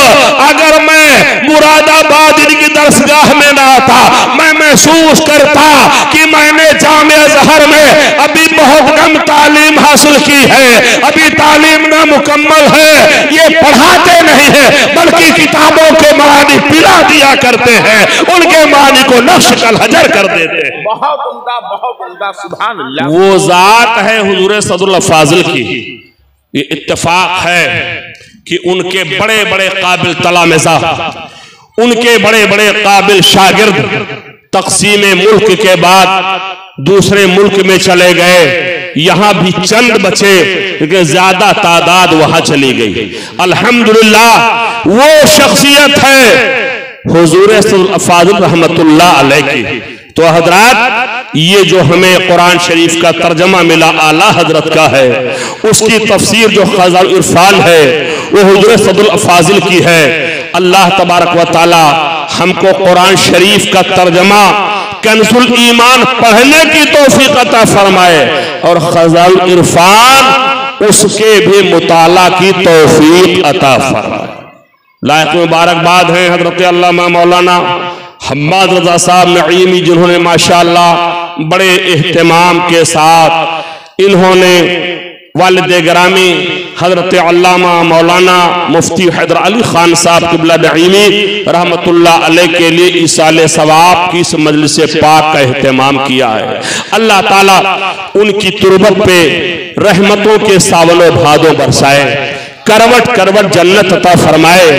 अगर मैं मुरादाबाद इनकी दरसगाह में ना आता, मैं महसूस करता कि मैंने जामिया अज़हर में अभी बहुत कम तालीम हासिल की है, अभी तालीम ना मुकम्मल है। ये पढ़ाते नहीं है बल्कि किताबों के मानी पिला दिया करते हैं, उनके मानी को नक्श कल हजर कर देते हैं। बहुत उम्दा सुभान अल्लाह। वो जात है हुजूर सदरुल फाजिल की। ये इत्तेफाक है कि उनके बड़े बड़े काबिल तलामिज़ा, उनके बड़े बड़े काबिल शागिर्द तक़सीम मुल्क के बाद दूसरे मुल्क में चले गए। यहां भी चंद बचे लेकिन ज्यादा तादाद वहां चली गई। अल्हम्दुलिल्लाह वो शख्सियत है हुजूर फाजिल रहमतुल्लाह अलैह की। तो हजरात ये जो हमें कुरान शरीफ का तर्जमा मिला आला हजरत का है, उसकी तफसीर जो खज़ानुल इरफान है वो हुजूर सदरुल फाजिल की है। अल्लाह तबारक व तआला हमको कुरान शरीफ का तर्जमा कंजुल ईमान पढ़ने की तौफीक अता फरमाए और खज़ानुल इरफान उसके भी मुताला की तौफीक अता फरमाए। लायक मुबारकबाद हैं हजरत अल्लामा मौलाना हम्माद रज़ा साहब नईमी, जिन्होंने माशाअल्लाह बड़े एहतमाम के साथ इन्होंने वालिद ग्रामी हजरत अल्लामा मौलाना मुफ्ती हैदर अली खान साहब क़िबला नईमी रहमतुल्लाह अलैह के लिए इसाले सवाब की इस मजलिस पाक का एहतमाम किया है। अल्लाह ताला उनकी तुरबत पे रहमतों के सावलो भादों बरसाए, करवट करवट जन्नत अता फरमाए,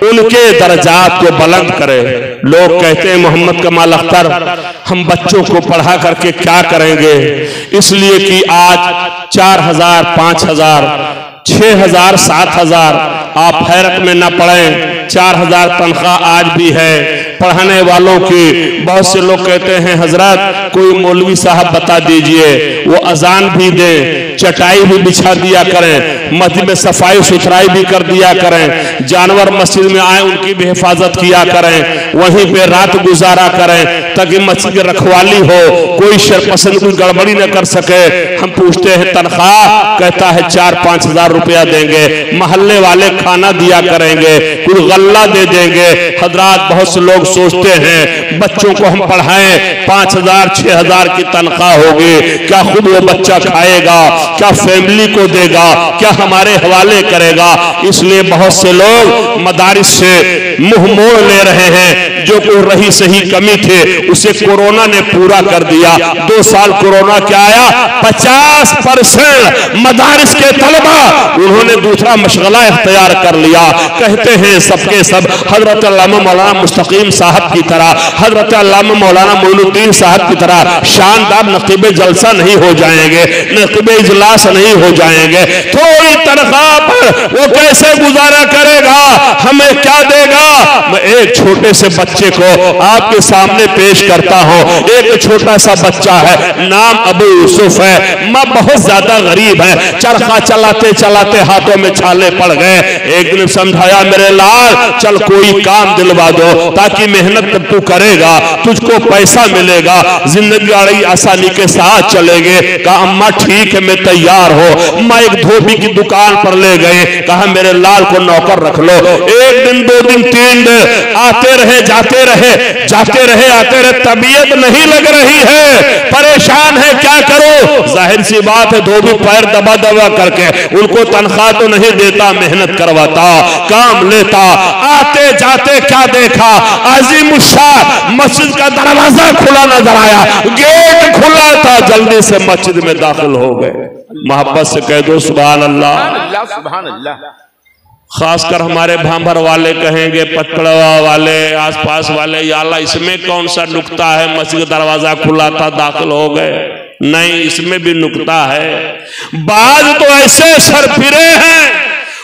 उनके दर्जात को बुलंद करे। लोग कहते हैं मोहम्मद कमाल अख्तर हम बच्चों को पढ़ा करके क्या करेंगे, इसलिए कि आज 4000, 5000, 6000, 7000 आप हैरत में न पड़ें, 4000 तनख्वाह आज भी है पढ़ाने वालों की। बहुत से लोग कहते हैं हजरत कोई मौलवी साहब बता दीजिए, वो अजान भी दे, चटाई भी बिछा दिया करें, मस्जिद में सफाई सुथराई भी कर दिया करें, जानवर मस्जिद में आए उनकी भी हिफाजत किया करें, वहीं पे रात गुजारा करें ताकि मस्जिद की रखवाली हो, कोई शरपसंद कोई गड़बड़ी न कर सके। हम पूछते हैं तनख्वाह, कहता है 4-5 हजार रुपया देंगे, मोहल्ले वाले खाना दिया करेंगे, कुछ गल्ला दे देंगे। हजरात बहुत से लोग सोचते हैं बच्चों को हम पढ़ाएं, 5000, 6000 की तनख्वाह होगी, क्या खुद वो बच्चा खाएगा, क्या फैमिली को देगा, क्या हमारे हवाले करेगा। इसलिए बहुत से लोग मदारिस से मुंह मोड़ ले रहे हैं। जो कोई रही सही कमी थे उसे कोरोना ने पूरा कर दिया। 2 साल कोरोना क्या आया, 50% मदारिस के तलबा उन्होंने दूसरा मशगला इख्तियार कर लिया। कहते हैं सबके सब हजरत अल्लामा मौलाना मुस्तकीम साहब की तरह, हजरत अल्लामा मौलाना मोइनुद्दीन साहब की तरह शानदार नकीबे जलसा नहीं हो जाएंगे, नकीबे इजलास नहीं हो जाएंगे। थोड़ी तनख्वाह पर वो कैसे गुजारा करेगा, हमें क्या देगा। मैं एक छोटे से बच्चे को आपके सामने पेश करता हूं। एक छोटा सा बच्चा है, नाम अबू यूसुफ है, मां बहुत ज्यादा गरीब है, चरखा चलाते चलाते हाथों में छाले पड़ गए। एक दिन समझाया मेरे लाल चल कोई काम दिलवा दो ताकि मेहनत तू करेगा तुझको पैसा मिलेगा, जिंदगी बड़ी आसानी के साथ चलेंगे। कहा अम्मा ठीक है मैं तैयार हो। मां एक धोबी की दुकान पर ले गए, कहा मेरे लाल को नौकर रख लो। 1 दिन 2 दिन 3 दिन आते रहे जाते रहे आते रहे, तबीयत नहीं लग रही है, परेशान है, क्या करो। जाहिर सी बात है धोबी पैर दबा दबा करके उनको तनख्वाह तो नहीं देता, मेहनत करवाता, काम लेता। आते जाते क्या देखा, अजीमुशान मस्जिद का दरवाजा खुला नजर आया, गेट खुला था, जल्दी से मस्जिद में दाखिल हो गए। मोहब्बत से कह दो सुभान अल्लाह, सुभान अल्लाह। खासकर हमारे भांभर वाले कहेंगे, पटड़वा वाले, आसपास वाले, या अल्लाह इसमें कौन सा नुक्ता है, मस्जिद दरवाजा खुला था दाखिल हो गए। नहीं, इसमें भी नुक्ता है। बाज तो ऐसे सरफिरे हैं,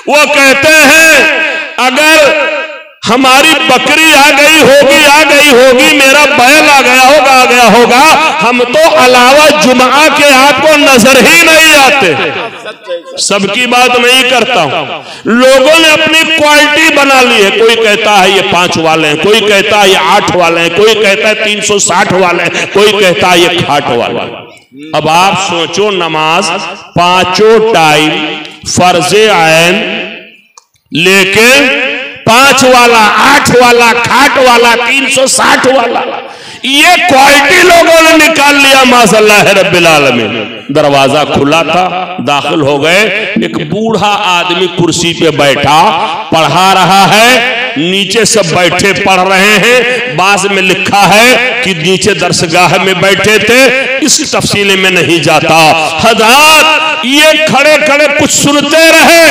वो कहते हैं अगर हमारी बकरी आ गई होगी, मेरा बैल आ गया होगा, हम तो अलावा जुमा के आपको नजर ही नहीं आते। सबकी बात नहीं करता हूं। लोगों ने अपनी क्वालिटी बना ली है, कोई कहता है ये 5 वाले हैं, कोई कहता है ये 8 वाले हैं, कोई कहता है 360 वाले हैं, कोई कहता है ये खाट वाले। अब आप सोचो, नमाज 5 टाइम फर्जे आयन, लेकिन 5 वाला, 8 वाला, खाट वाला, 360 वाला, ये क्वालिटी लोगों ने निकाल लिया। माशाअल्लाह रब्बिल आलमीन। दरवाजा खुला था, दाखिल हो गए। एक बूढ़ा आदमी कुर्सी पे बैठा पढ़ा रहा है, नीचे सब बैठे पढ़ रहे हैं। बाज में लिखा है कि नीचे दरसगाह में बैठे थे, इस तफसील में नहीं जाता। हज़रात ये खड़े खड़े कुछ सुनते रहे,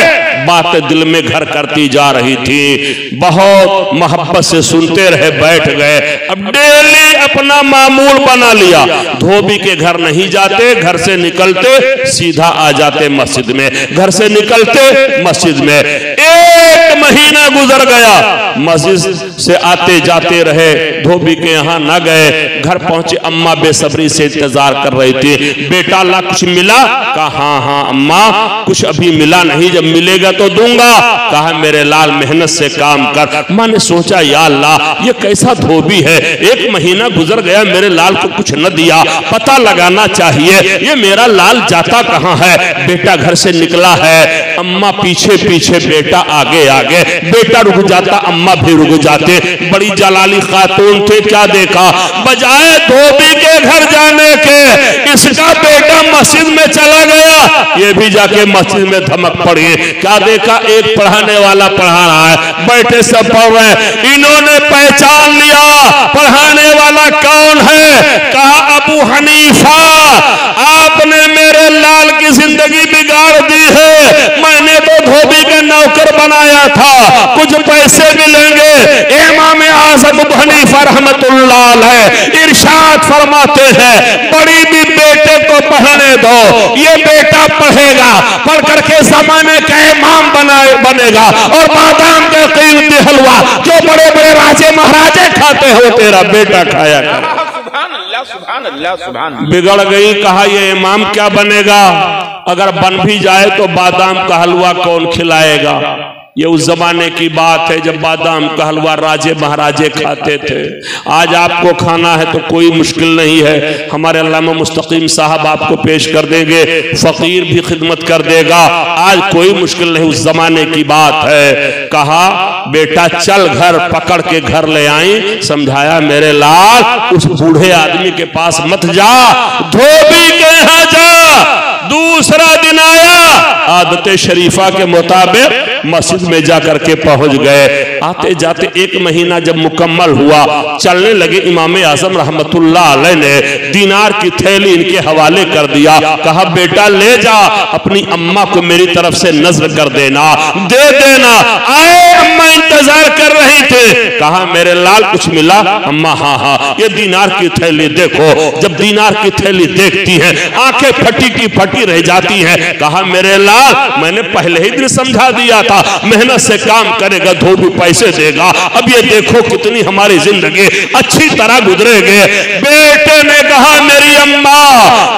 बातें दिल में घर करती जा रही थी, बहुत मोहब्बत से सुनते रहे, बैठ गए। अब डेली अपना मामूल बना लिया, धोबी के घर नहीं जाते, घर से निकलते सीधा आ जाते मस्जिद में, घर से निकलते मस्जिद में। 1 महीना गुजर गया, मस्जिद से आते जाते रहे, धोबी के यहाँ न गए। घर पहुंचे, अम्मा बेसब्री से इंतजार कर रही थी। बेटा अल्लाह कुछ मिला? कहा हाँ अम्मा कुछ अभी मिला नहीं, जब मिलेगा तो दूंगा। कहा मेरे लाल मेहनत से काम कर। मां ने सोचा या अल्लाह ये कैसा धोबी है, 1 महीना गुजर गया मेरे लाल को कुछ न दिया, पता लगाना चाहिए ये मेरा लाल जाता कहां है। बेटा घर से निकला है, अम्मा पीछे पीछे, बेटा आगे आगे, बेटा रुक जाता, अम्मा भी रुक जाते। बड़ी जलाली खातून थे, क्या देखा, बजाय धोबी के घर जाने के इसका बेटा मस्जिद में चला गया। ये भी जाके मस्जिद में धमक पड़ी। क्या देखा, एक पढ़ाने वाला पढ़ा रहा है, बैठे सब पढ़ रहे हैं। इन्होंने पहचान लिया पढ़ाने वाला कौन है। कहा अबू हनीफा, आपने मेरे लाल की जिंदगी बिगाड़ दी है। मैंने तो धोबी का नौकर बनाया था, कुछ पैसे मिलेंगे, इमाम आज़म अबू हनीफा रहमतुल्लाह अलैह इरशाद फरमाते हैं, बड़ी भी बेटे को पढ़ने दो, ये बेटा पढ़ेगा, पढ़ करके जमाने का इमाम बनेगा, और बादाम के कीमती हलवा जो बड़े बड़े राजे महाराजे खाते हो तेरा बेटा खाया कर। सुभान अल्लाह सुभान। बिगड़ गई, कहा ये इमाम क्या बनेगा, अगर बन भी जाए तो बादाम का हलवा कौन खिलाएगा। ये उस जमाने की बात है जब बादाम का हलवा राजे महाराजे खाते थे। आज आपको खाना है तो कोई मुश्किल नहीं है, हमारे अल्लामा मुस्तकीम साहब आपको पेश कर देंगे, फकीर भी खिदमत कर देगा, आज कोई मुश्किल नहीं, उस जमाने की बात है। कहा बेटा चल घर, पकड़ के घर ले आई, समझाया मेरे लाल उस बूढ़े आदमी के पास मत जा, धोबी के यहाँ जा। दूसरा दिन आया, आदत शरीफा के मुताबिक मस्जिद में जाकर के पहुंच गए। आते जाते 1 महीना जब मुकम्मल हुआ, चलने लगे, इमाम आज़म रहमतुल्लाह अलैह ने दीनार की थैली इनके हवाले कर दिया, कहा बेटा ले जा, अपनी अम्मा को मेरी तरफ से नजर कर देना, दे देना। आए, अम्मा इंतजार कर रही थे, कहा मेरे लाल कुछ मिला, अम्मा हाँ हाँ ये दीनार की थैली देखो। जब दीनार की थैली देखती है आंखें फटी की फटी रह जाती हैं। कहा मेरे लाल मैंने पहले ही दिन समझा दिया था, मेहनत से काम करेगा धोबी पैसे देगा, अब ये देखो कितनी हमारी जिंदगी अच्छी तरह गुजरेगे। बेटे ने कहा मेरी अम्मा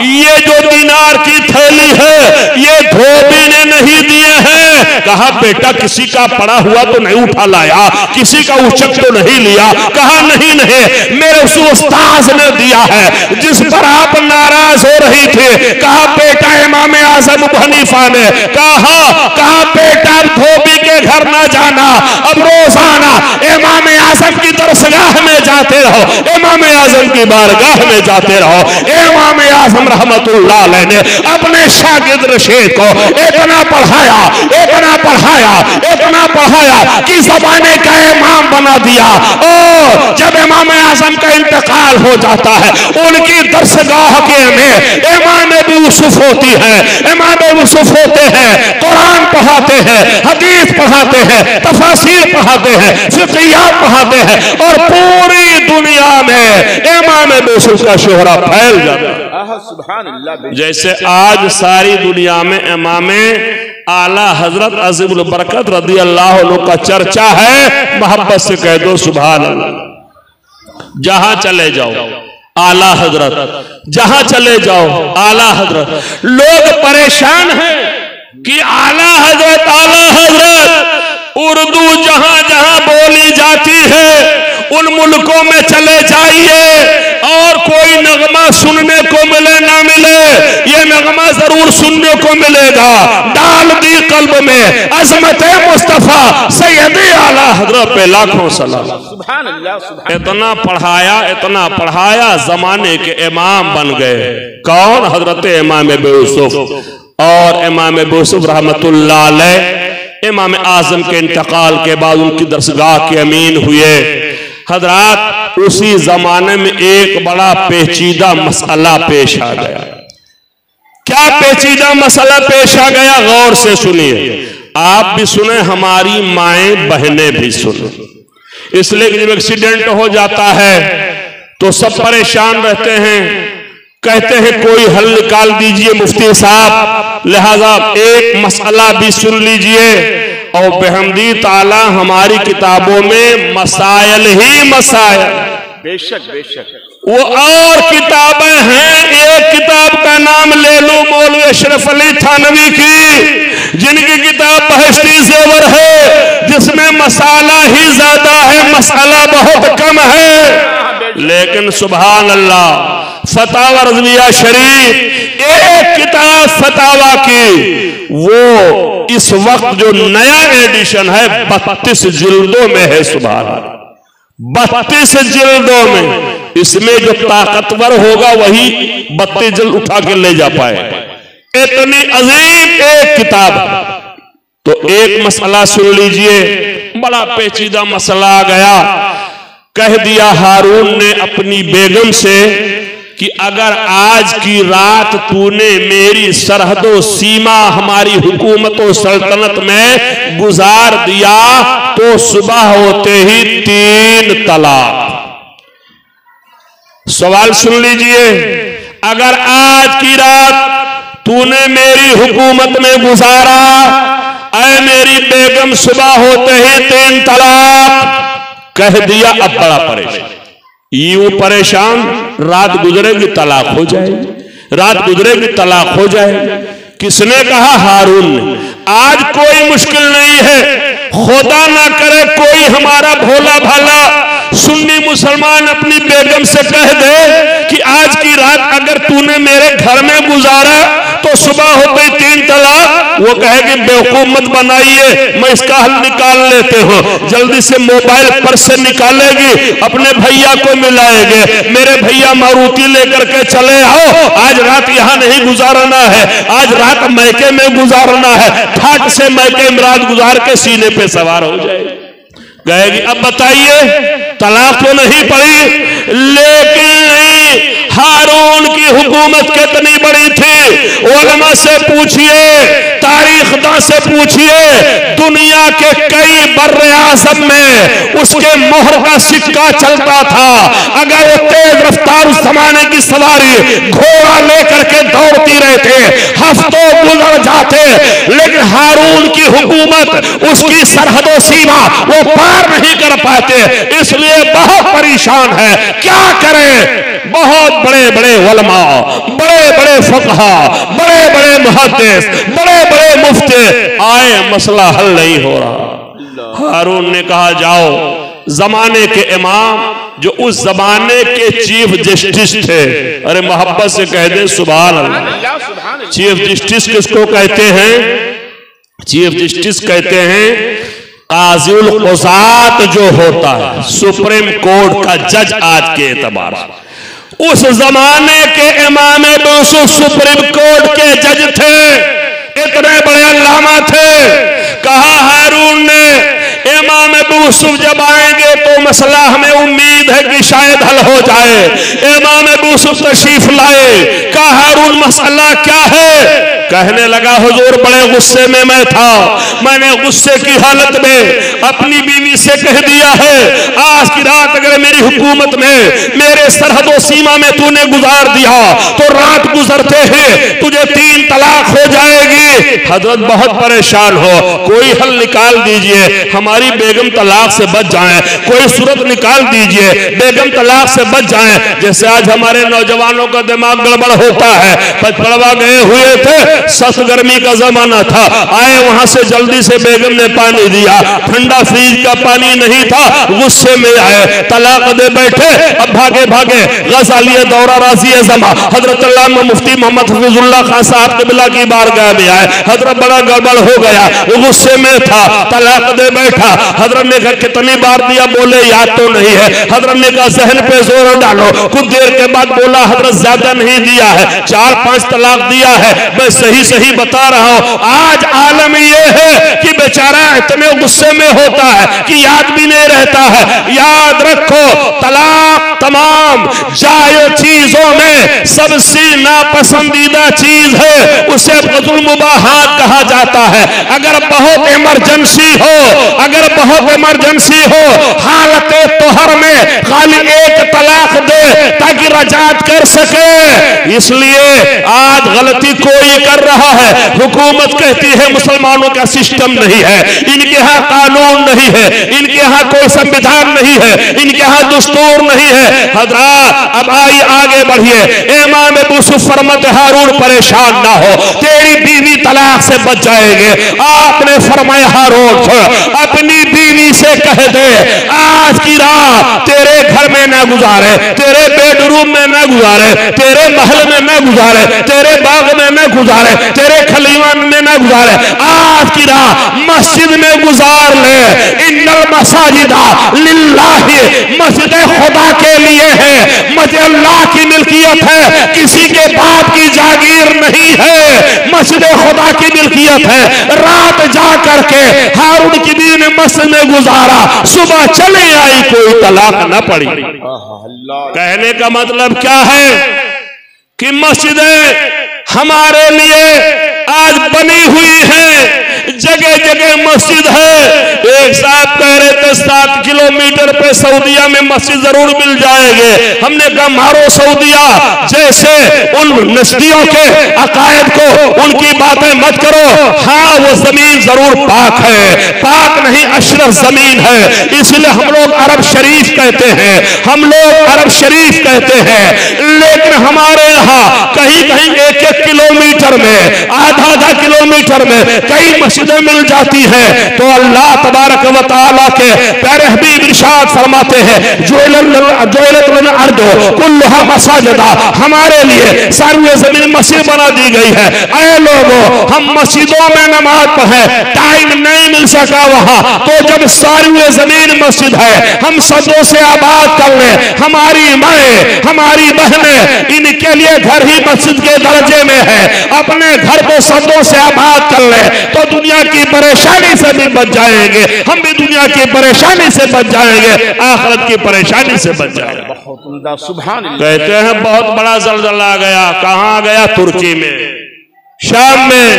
ये जो दीनार की थैली है ये धोबी ने नहीं दिए हैं। कहा बेटा किसी का पड़ा हुआ तो नहीं उठा लाया, किसी का उचक तो नहीं लिया। कहा नहीं नहीं मेरे उस उस्ताद ने दिया है जिस पर आप नाराज हो रही थी। कहा बेटा इमाम आज़म अबू हनीफा ने कहा बेटा धोबी के घर ना जाना, अब रोजाना इमाम आज़म की दरसगाह में जाते रहो, इमाम आज़म की बारगाह में जाते रहो। इमाम आज़म रहमतुल्लाह अलैह ने अपने शागिर्द रशीद को इतना पढ़ाया, इतना पढ़ाया, इतना पढ़ाया कि ज़माने का इमाम बना दिया। और जब इमाम आज़म का इंतकाल हो जाता है उनकी दरसगाह के में इमाम यूसुफ होती है, इमाम यूसुफ होते हैं, कुरान पढ़ाते हैं, हदीस पढ़ाते हैं, तफसीर पढ़ाते हैं, फिक़हियात पढ़ाते हैं, और पूरी दुनिया में इमाम यूसुफ का शोहरा फैल जाता है। सुभान अल्लाह। जैसे आज सारी दुनिया में इमाम आला हजरत अज़ीमुल बरकत रज़ी अल्लाह अन्हु का चर्चा है, मोहब्बत से कह दो सुभान अल्लाह। जहां चले जाओ आला हजरत, जहां चले जाओ आला हजरत। लोग परेशान हैं कि आला हजरत, आला हजरत। उर्दू जहां जहां बोली जाती है उन मुल्कों में चले जाइए और कोई नगमा सुनने को मिले ना मिले, ये नगमा जरूर सुनने को मिलेगा। डाल दी कल्ब में अज़मत मुस्तफा सैयदी आला हजरत पे लाखों सलाम। सुभान अल्लाह। इतना पढ़ाया जमाने के इमाम बन गए। कौन? हजरत इमाम यूसुफ। और इमाम यूसुफ रहमतुल्लाह अलैह इमाम आज़म के इंतकाल के बाद उनकी दरसगाह के अमीन हुए। हजरात उसी जमाने में एक बड़ा पेचीदा मसला पेश आ गया। क्या पेचीदा मसला पेश आ गया? गौर से सुनिए, आप भी सुने, हमारी माएं बहनें भी सुने। इसलिए कि जब एक्सीडेंट हो जाता है तो सब परेशान रहते हैं, कहते हैं कोई हल निकाल दीजिए मुफ्ती साहब, लिहाजा एक मसला भी सुन लीजिए। और बेहमदी ताला हमारी किताबों में मसाइल ही मसाइल, बेशक बेशक, वो और किताबें हैं। एक किताब का नाम ले लो मौलवी अशरफ अली थानवी की, जिनकी किताब बहश्ती ज़ेवर है, जिसमें मसाला ही ज्यादा है, मसाला बहुत कम है। लेकिन सुभान अल्लाह फतावा रज़विया शरीफ, एक किताब फतावा की, वो इस वक्त जो नया एडिशन है 32 जिल्दों में है। सुभान अल्लाह, 32 जिल्दों में। इसमें जो ताकतवर होगा वही 32 जिल्द उठा के ले जा पाए। इतनी अजीम एक किताब। तो एक मसला सुन लीजिए, बड़ा पेचीदा मसला आ गया। कह दिया हारून ने अपनी बेगम से कि अगर आज की रात तूने मेरी सरहदों सीमा हमारी हुकूमत और सल्तनत में गुजार दिया तो सुबह होते ही 3 तलाक। सवाल सुन लीजिए, अगर आज की रात तूने मेरी हुकूमत में गुजारा, ऐ मेरी बेगम सुबह होते ही 3 तलाक कह दिया, अब बड़ा परेशान। यूं परेशान, रात गुजरेगी तलाक हो जाएगी, रात गुजरेगी तलाक हो जाएगी। किसने कहा? हारून ने। आज कोई मुश्किल नहीं है, खुदा ना करे कोई हमारा भोला भाला सुन्नी मुसलमान अपनी बेगम से कह दे कि आज की रात अगर तूने मेरे घर में गुजारा तो सुबह हो गई 3 तलाक। वो कहेगी बेवकूफ मत बनाइए, मैं इसका हल निकाल लेते हो। जल्दी से मोबाइल पर से निकालेगी, अपने भैया को मिलाएंगे, मेरे भैया मारुति लेकर के चले आओ, आज रात यहाँ नहीं गुजारना है, आज रात मैके में गुजारना है। ठाट से मैके में रात गुजार के सीने पे सवार हो जाएगी। कहेगी अब बताइए तलाक तो नहीं पड़ी, लेकिन नहीं, हारून की हुकूमत कितनी बड़ी थी। उलमा से पूछिए, तारीखदां से पूछिए, दुनिया के कई बर्रे आज़म में उसके मोहर का सिक्का चलता था। अगर वो तेज रफ्तार उस जमाने की सवारी घोड़ा लेकर के दौड़ती रहते, हफ्तों गुजर जाते, लेकिन हारून की हुकूमत, उसकी सरहदों सीमा वो पार नहीं कर पाते, इसलिए बहुत परेशान है। क्या करें? बहुत बड़े बड़े उलमा, बड़े बड़े फक़हा, बड़े बड़े मुहद्दिस, बड़े बड़े मुफ्ती आए, मसला हल नहीं हो रहा। हारून ने कहा जाओ, जमाने के इमाम जो उस जमाने के चीफ जस्टिस थे, अरे मोहब्बत से कह दे सुभान अल्लाह। चीफ जस्टिस किसको कहते हैं? चीफ जस्टिस कहते हैं काज़िउल क़ुज़ात जो होता है, सुप्रीम कोर्ट का जज। आज के एतबार से उस जमाने के इमाम यूसुफ सुप्रीम कोर्ट के जज थे, इतने बड़े अल्लामा थे। कहा हारून ने, इमाम यूसुफ जब आएंगे तो मसला हमें उम्मीद है कि शायद हल हो जाए। इमाम यूसुफ तशरीफ लाए। कहा हारून मसला क्या है? कहने लगा हुजूर बड़े गुस्से में मैं था, मैंने गुस्से की हालत में अपनी बीवी से कह दिया है आज की रात अगर मेरी हुकूमत में, मेरे सरहदों सीमा में तूने गुजार दिया तो रात गुजरते हैं तुझे 3 तलाक हो जाएगी। हजरत बहुत परेशान हो, कोई हल निकाल दीजिए, हमारी बेगम तलाक से बच जाए, कोई सूरत निकाल दीजिए, बेगम तलाक से बच जाए। जैसे आज हमारे नौजवानों का दिमाग गड़बड़ होता है, पचपड़वा गए हुए थे, सख्त गर्मी का जमाना था, आए वहां से जल्दी से बेगम ने पानी दिया, ठंडा फ्रिज का पानी नहीं था, गुस्से में आए, तलाक दे बैठे। अब भागे भागे गज़ालिया दौरा राजी जमा हजरत अल्लामा मुफ्ती मोहम्मद हफीजुल्लाह खान साहब क़िबला की बारगाह में आए। हजरत बड़ा गड़बड़ हो गया, गुस्से में था, तलाक दे बैठा। हजरत ने कहा कितनी बार दिया? बोले याद तो नहीं है। हजरत ने कहा जहन पे जोर डालो। कुछ देर के बाद बोला हजरत ज्यादा नहीं दिया है, 4-5 तलाक दिया है, मैं सही सही बता रहा हूं। आज आलम यह है कि बेचारा इतने गुस्से में होता है कि याद भी नहीं रहता है। याद रखो तलाक तमाम जायज़ चीजों में सबसे नापसंदीदा चीज है, उसे बज़ुल मुबाहात कहा जाता है। अगर बहुत इमरजेंसी हो, अगर बहुत इमरजेंसी हो, हालत तोहर में खाली 1 तलाक दे ताकि रजात कर सके। इसलिए आज गलती कोई कर रहा है, हुकूमत कहती है मुसलमानों का सिस्टम नहीं है, इनके यहाँ कानून नहीं है, इनके यहाँ कोई संविधान नहीं है, इनके यहाँ दस्तूर नहीं है। हज़रात अब आइए आगे बढ़िए। इमाम यूसुफ फरमाते हारून परेशान ना हो, तेरी बीवी तलाक से बच जाएंगे। आपने फरमाया हारून अपनी बीवी से कह दे आज की रात तेरे घर में ना गुजारे, तेरे बेडरूम में ना गुजारे, तेरे महल में ना गुजारे, तेरे बाग में ना गुजारे, तेरे खलीवान में ना गुजारे, आज की रात मस्जिद में गुजार ले। इन्नल मसाजिदा लिल्लाहि, मस्जिद खुदा के लिए है, मस्जिद अल्लाह की मिल्कियत है, किसी के बाप की जागीर नहीं है, मस्जिद खुदा की मिल्कियत है। रात जा करके हारून की बीवी ने मस्जिद में गुजारा, सुबह चले आई, कोई तलाक न पड़ी। कहने का मतलब क्या है? कि मस्जिदें हमारे लिए आज बनी हुई है, जगह जगह मस्जिद है। एक साहब कह रहे थे 7 किलोमीटर पे सऊदिया में मस्जिद जरूर मिल जाएंगे। हमने कहा मारो सऊदिया, जैसे उन नस्तियों के अकायद को उनकी बातें मत करो। हाँ, वो जमीन जरूर पाक है, पाक नहीं अशरफ जमीन है, इसलिए हम लोग अरब शरीफ कहते हैं, हम लोग अरब शरीफ कहते हैं। लेकिन हमारे यहाँ कहीं कहीं 1-1 किलोमीटर में, आधा किलोमीटर में कई मस्जिदें मिल जाती हैं। तो अल्लाह तबारक व तआला के प्यारे हबीब इरशाद फरमाते हैं, कुल्लुहा मसाजिदा, हमारे लिए सारी जमीन मस्जिद बना दी गई है। ऐ लोगों, हम मस्जिदों में नमाज पढ़े, टाइम नहीं मिल सका वहां, तो जब सारी जमीन मस्जिद है, हम सदों से आबाद कर ले। हमारी माएं, हमारी बहनें, इनके लिए घर ही मस्जिद के दर्जे में है। अपने घर को सदों से आबाद कर ले तो दुनिया की परेशानी से भी बच जाएंगे। हम भी दुनिया की परेशानी से बच जाएंगे, आखिरत की परेशानी से बच जाएंगे। कहते हैं बहुत बड़ा जलजला आ गया। कहां गया? तुर्की में, शाम में,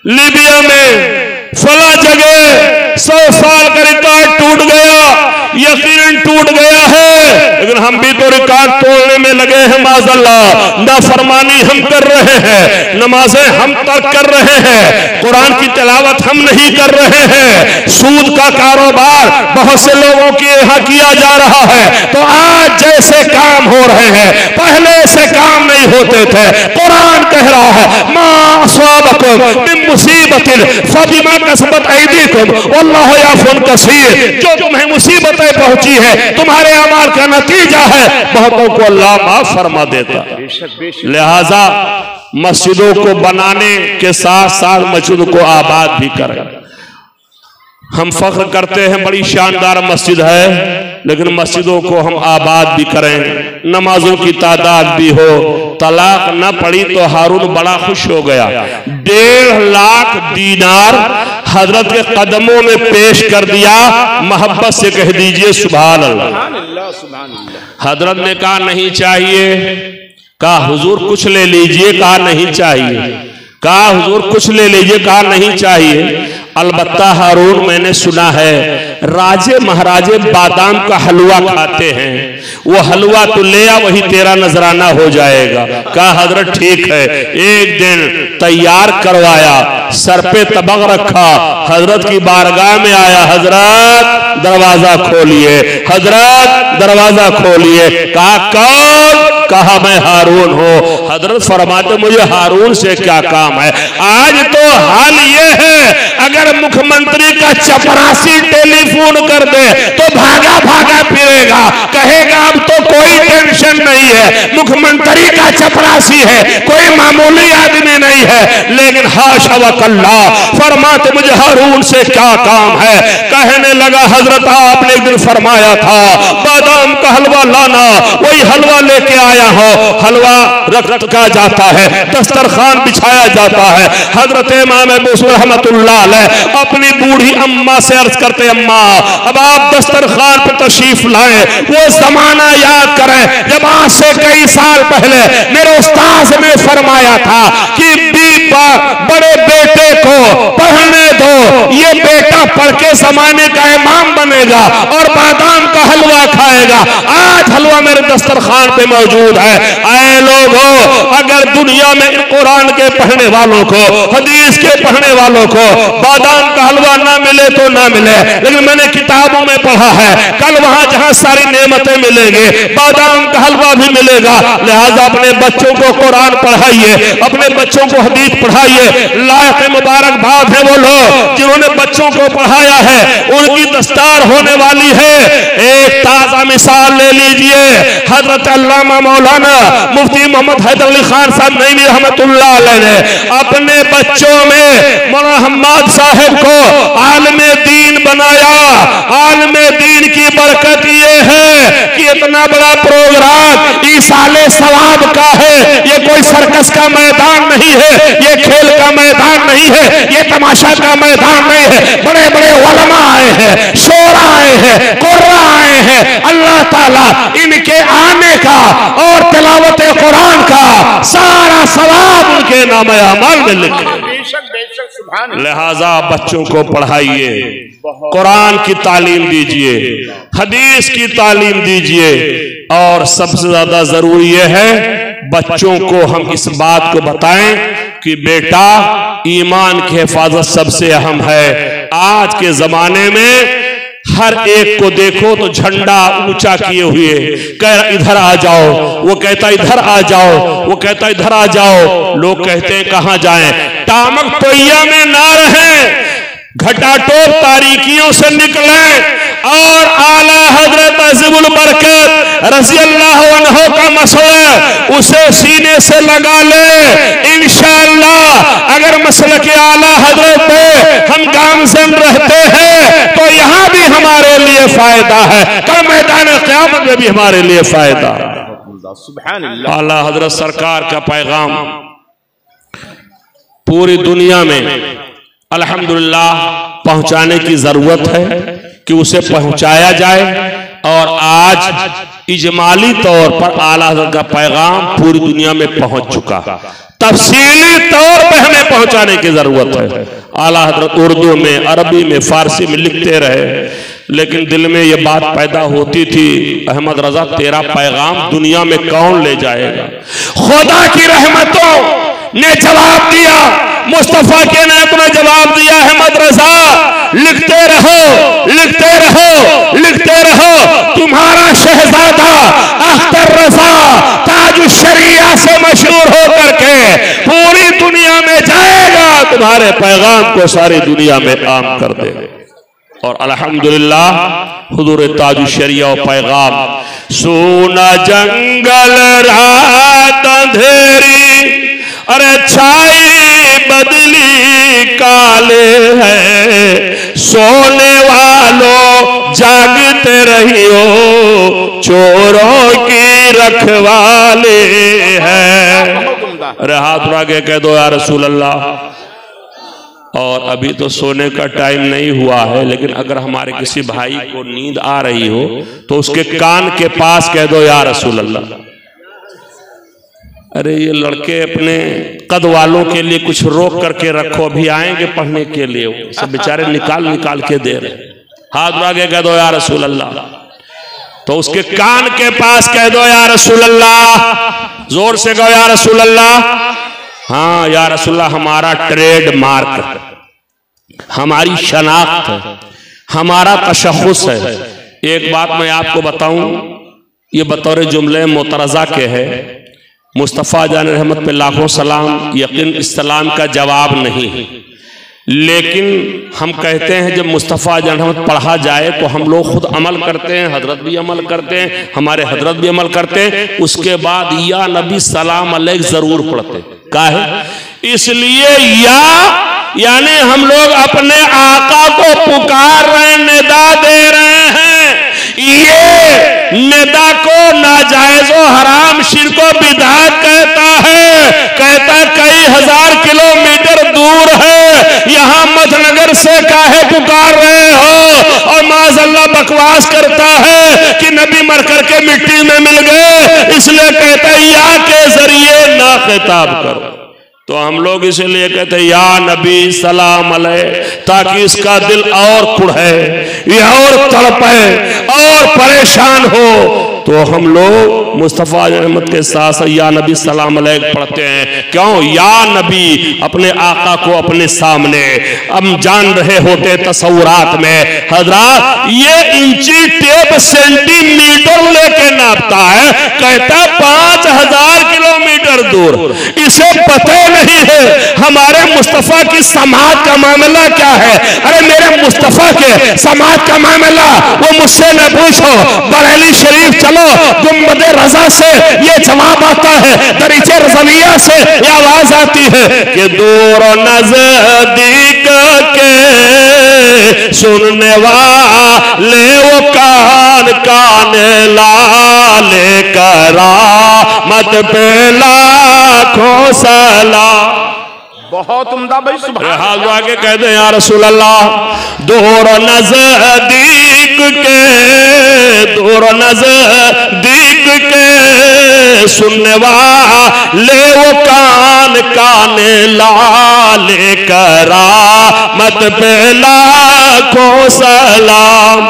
लीबिया में, फला जगह 100 साल का रिकॉर्ड टूट गया। यकीनन टूट गया है, लेकिन हम भी तो रिकॉर्ड तोड़ने में लगे हैं। माज़अल्लाह, नाफरमानी हम कर रहे हैं, नमाजें हम तर्क कर रहे हैं, कुरान की तिलावत हम नहीं कर रहे हैं, सूद का कारोबार बहुत से लोगों के यहाँ किया जा रहा है। तो आज जैसे काम हो रहे हैं, पहले से काम नहीं होते थे। कुरान कह रहा है, मा असाबकुम मिन मुसीबतिन फबिमा कसबत ऐदीकुम वल्लाहु याफुन कसीर। जो तुम्हें मुसीबतें पहुंची है, तुम्हारे अमाल का नतीजा है, बहुतों को अल्लाह माफ फरमा देता। लिहाजा मस्जिदों को बनाने के साथ साथ मस्जिद को आबाद भी करें। हम फख्र करते हैं बड़ी शानदार मस्जिद है, लेकिन मस्जिदों को हम आबाद भी करें, नमाजों की तादाद भी हो। तलाक न पड़ी तो हारून बड़ा खुश हो गया। 1.5 लाख दीनार हजरत के कदमों में पेश कर दिया। मोहब्बत से कह दीजिए सुभान अल्लाह। हजरत ने कहा नहीं चाहिए, कहा हुजूर कुछ ले लीजिए, कहा नहीं चाहिए, कहा हुजूर कुछ ले लीजिए, कहा नहीं चाहिए। अलबत्ता हारून, मैंने सुना है राजे महाराजे बादाम का हलवा खाते हैं, वो हलवा तो ले आ, वही तेरा नजराना हो जाएगा। कहा हजरत ठीक है। एक दिन तैयार करवाया, सर पे तबक रखा, हजरत की बारगाह में आया, हजरत दरवाजा खोलिए, हजरत दरवाजा खोलिए। कहा कौन? कहा मैं हारून हूं। हजरत फरमाते मुझे हारून से क्या काम है? आज तो हाल ये है, अगर मुख्यमंत्री का चपरासी टेलीफोन कर दे तो भागा भागा फिरेगा, कहेगा अब तो कोई टेंशन नहीं है, मुख्यमंत्री का चपरासी है, कोई मामूली आदमी नहीं है। लेकिन हाशा व कल्ला, फरमाते मुझे हारून से क्या काम है? कहने लगा हजरत आपने एक दिन फरमाया था बादाम का हलवा लाना, वही हलवा लेके आया हो। हलवा रखा जाता है, दस्तरखान बिछाया जाता है। हजरत इमाम अबू रहमतुल्लाह अलैह अपनी बूढ़ी अम्मा से अर्ज करते, अम्मा अब आप दस्तरखान पर तशरीफ लाएं, वो जमाना याद करें जब आज से कई साल पहले मेरे उस्ताद ने फरमाया था कि बड़े बेटे को पढ़ने दो, ये बेटा पढ़ के जमाने का इमाम बनेगा और बादाम का हलवा खाएगा। आज हलवा मेरे दस्तरखान पे मौजूद है। आए लोगों, अगर दुनिया में कुरान के पढ़ने वालों को, हदीस के पढ़ने वालों को बादाम का हलवा ना मिले तो ना मिले, लेकिन मैंने किताबों में पढ़ा है कल वहां जहां सारी नेमतें मिलेंगे, बादाम का हलवा भी मिलेगा। लिहाजा अपने बच्चों को कुरान पढ़ाइए, अपने बच्चों को हदीस पढ़ाइए। लायक मुबारकबाद है वो लोग जिन्होंने बच्चों को पढ़ाया है, उनकी दस्तार होने वाली है। एक ताजा मिसाल ले लीजिए, हजरत अल्लामा मौलाना मुफ्ती मोहम्मद हैदर अली खान साहब नईमी रहमतुल्लाह अलैह ने अपने बच्चों में मौलाना हम्माद साहब को आलिमे दीन बनाया। आलिमे दीन की बरकत ये है कि इतना बड़ा प्रोग्राम ईसाले सवाब का है। ये कोई सर्कस का मैदान नहीं है, ये खेल का मैदान नहीं है, ये तमाशा का मैदान नहीं है। बड़े बड़े उलमा आए हैं, शोरा आए हैं, कुर्रा आए हैं, अल्लाह ताला इनके आने का और तिलावत कुरान का सारा सवाब उनके नामे अमल में लिखे। बेशक बेशक सुभान अल्लाह। लिहाजा बच्चों को पढ़ाइए, कुरान की तालीम दीजिए, हदीस की तालीम दीजिए, और सबसे ज्यादा जरूरी यह है बच्चों को हम इस बात को बताएं कि बेटा ईमान की हिफाजत सबसे अहम है। आज के जमाने में हर एक को देखो तो झंडा ऊंचा किए हुए, कह इधर आ जाओ, वो कहता इधर आ जाओ, वो कहता इधर आ जाओ। लोग कहते हैं कहां जाएं? टामक टोइया में ना रहें, घटाटोप तारीकियों से निकलें और आला हजरत अज़ीमुल बरकत रज़ी अल्लाह अन्हु का मसला उसे सीने से लगा ले। इंशाअल्लाह अगर मसले के आला हजरत पे हम गामज़न रहते हैं तो यहां भी हमारे लिए फायदा है, कल मैदान क़यामत में भी हमारे लिए फायदा है। सुभान अल्लाह। आला हजरत सरकार का पैगाम पूरी दुनिया में अल्हम्दुलिल्लाह पहुंचाने की जरूरत है कि उसे पहुंचाया जाए, और आज इजमाली तौर पर आला हज़रत का पैगाम पूरी दुनिया में पहुंच चुका। तफसीली तौर पर हमें पहुंचाने की जरूरत है। आला हज़रत उर्दू में, अरबी में, फारसी में लिखते रहे, लेकिन दिल में यह बात पैदा होती थी अहमद रजा तेरा पैगाम दुनिया में कौन ले जाएगा। खुदा की रहमतों ने जवाब दिया, मुस्तफा के नायत ने जवाब दिया, अहमद रजा लिखते रहो, लिखते रहो, लिखते रहो। तुम्हारा शहजादा अख्तर रजा ताजुश शरिया से मशहूर होकर के पूरी दुनिया में जाएगा, तुम्हारे पैगाम को सारी दुनिया में आम कर देगा। और अल्हम्दुलिल्लाह हुजूर ताजुश शरिया और पैगाम, सोना जंगल रात अंधेरी, अरे छाई बदली काले है, सोने वालों जागते रहियो, चोरों की रखवाले है। अरे हाथ उठा के कह दो या रसूल अल्लाह। और अभी तो सोने का टाइम नहीं हुआ है, लेकिन अगर हमारे किसी भाई को नींद आ रही हो तो उसके कान के पास कह दो या रसूल अल्लाह। अरे ये लड़के अपने कद वालों के लिए कुछ रोक करके रखो, अभी आएंगे पढ़ने के लिए, सब बेचारे निकाल निकाल के दे रहे। हाथ आगे कह दो या रसूल अल्लाह, तो उसके कान के पास कह दो या रसूल अल्लाह, जोर से कहो या रसूल अल्लाह। हाँ या रसूल अल्लाह हमारा ट्रेड मार्क, हमारी शनाख्त है, हमारा तशख़्ख़ुस है। एक बात मैं आपको बताऊं, ये बतौर जुमले मोतरज़ा के है, मुस्तफ़ा जान रहमत पे लाखों सलाम, यकीन इस्लाम का जवाब नहीं, लेकिन हम कहते हैं जब मुस्तफ़ा जान रहमत पढ़ा जाए तो हम लोग खुद अमल करते हैं, हजरत भी अमल करते हैं, हमारे हजरत भी अमल करते हैं। उसके बाद या नबी सलाम अलैक जरूर पढ़ते। काहे? इसलिए यानी हम लोग अपने आका को पुकार रहे हैं, निदा दे रहे हैं। ये निदा को नाजायज और हराम शिर्क व बिदअत कहता है, कहता कई हजार किलोमीटर दूर है, यहाँ मधनगर से काहे पुकार रहे हो, और माज़अल्लाह बकवास करता है कि नबी मर करके मिट्टी में मिल गए, इसलिए कहता है या के जरिए ना खिताब करो। तो हम लोग इसीलिए कहते हैं या नबी सलाम अलैह, ताकि इसका दिल और कुढ़े, ये और तड़पे और परेशान हो। तो हम लोग मुस्तफ़ा रहमत के साथ या नबी सलाम अलैह पढ़ते हैं। क्यों? या नबी अपने आका को अपने सामने हम जान रहे होते तसव्वुरात में। हजरात ये इंची टेप सेंटीमीटर लेके नापता है, कहता 5000 किलोमीटर दूर, इसे पता नहीं है हमारे मुस्तफ़ा की समाज का मामला क्या है। अरे मेरे मुस्तफ़ा के समाज का मामला वो मुझसे न पूछो, बरेली शरीफ चलो, गुंबद रजा से ये जवाब आता है, दरीचे रज़विया से ये आवाज आती है कि दूर नजदीक के सुनने वाले वो कान कान लाले करा मत पे लाखों सलाम। बहुत उम्दा भाई, सुभान हाथ जो आगे कह दे या रसूल अल्लाह, दूर नजदीक के सुनने वाले वो कान काने लाले करा मत पे लाखों सलाम।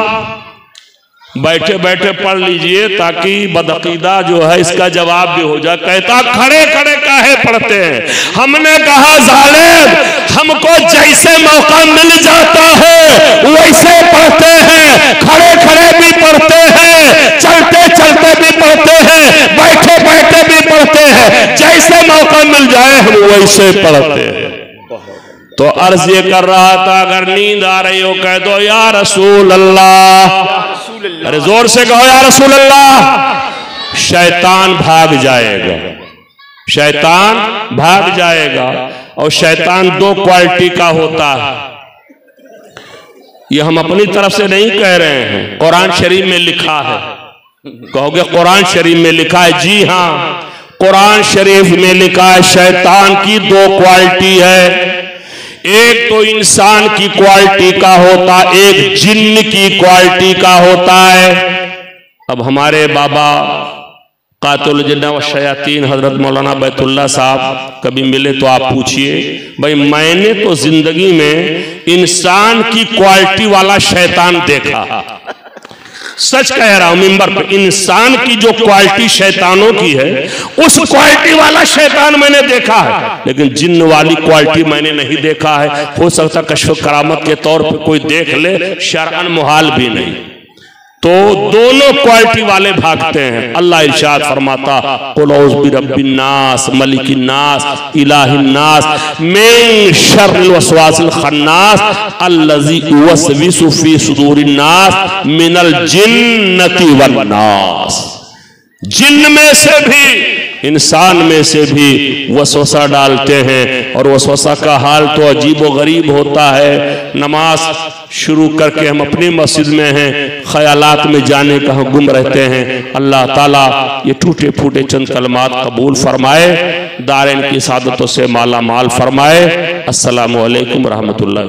बैठे बैठे पढ़ लीजिए ताकि बदअकीदा जो है इसका जवाब भी हो जाए। कहता खड़े खड़े काहे पढ़ते हैं? हमने कहा जालिम, हमको जैसे मौका मिल जाता है वैसे पढ़ते हैं, खड़े खड़े भी पढ़ते हैं, चलते चलते भी पढ़ते हैं, बैठे बैठे भी पढ़ते हैं, जैसे मौका मिल जाए हम वैसे पढ़ते हैं। तो अर्ज ये कर रहा था, अगर नींद आ रही हो कह दो या रसूल अल्लाह, अरे जोर से कहो या रसूल अल्लाह। शैतान भाग जाएगा, शैतान भाग जाएगा। और शैतान दो क्वालिटी का होता है, ये हम अपनी तरफ से नहीं कह रहे हैं, कुरान शरीफ में लिखा है। कहोगे कुरान शरीफ में लिखा है? जी हाँ, कुरान शरीफ में लिखा है शैतान की दो क्वालिटी है। एक तो इंसान की क्वालिटी का होता, एक जिन्न की क्वालिटी का होता है। अब हमारे बाबा कातुल जिन्ना व शयातीन हजरत मौलाना बैतुल्लाह साहब कभी मिले तो आप पूछिए, भाई मैंने तो जिंदगी में इंसान की क्वालिटी वाला शैतान देखा। सच कह रहा हूं मिंबर पर, इंसान की जो क्वालिटी शैतानों की है उस क्वालिटी वाला शैतान मैंने देखा है, लेकिन जिन्न वाली क्वालिटी मैंने नहीं देखा है। हो सकता कश्फ करामत के तौर पे कोई देख ले, शरअन मुहाल भी नहीं। तो दोनों क्वालिटी वाले भागते हैं। अल्लाह इरशाद फरमाता, कुल औज़ु बिरब्बिन नास मलिकिन नास इलाहिन नास मिन शर्रिल वसवासिल खन्नास अल्लज़ी युवस्विसु फी सुदूरिन नास मिनल जिन्नति वन नास। जिन्न में से भी इंसान में से भी वसवसा डालते हैं, और वसवसा का हाल तो अजीब व गरीब होता है। नमाज शुरू करके हम अपनी मस्जिद में हैं, ख्यालात में जाने का हम गुम रहते हैं। अल्लाह ताला ये टूटे फूटे चंद कलमात कबूल फरमाए, दारैन की सादतों से माला माल फरमाए। अस्सलामु अलैकुम रहमतुल्लाह।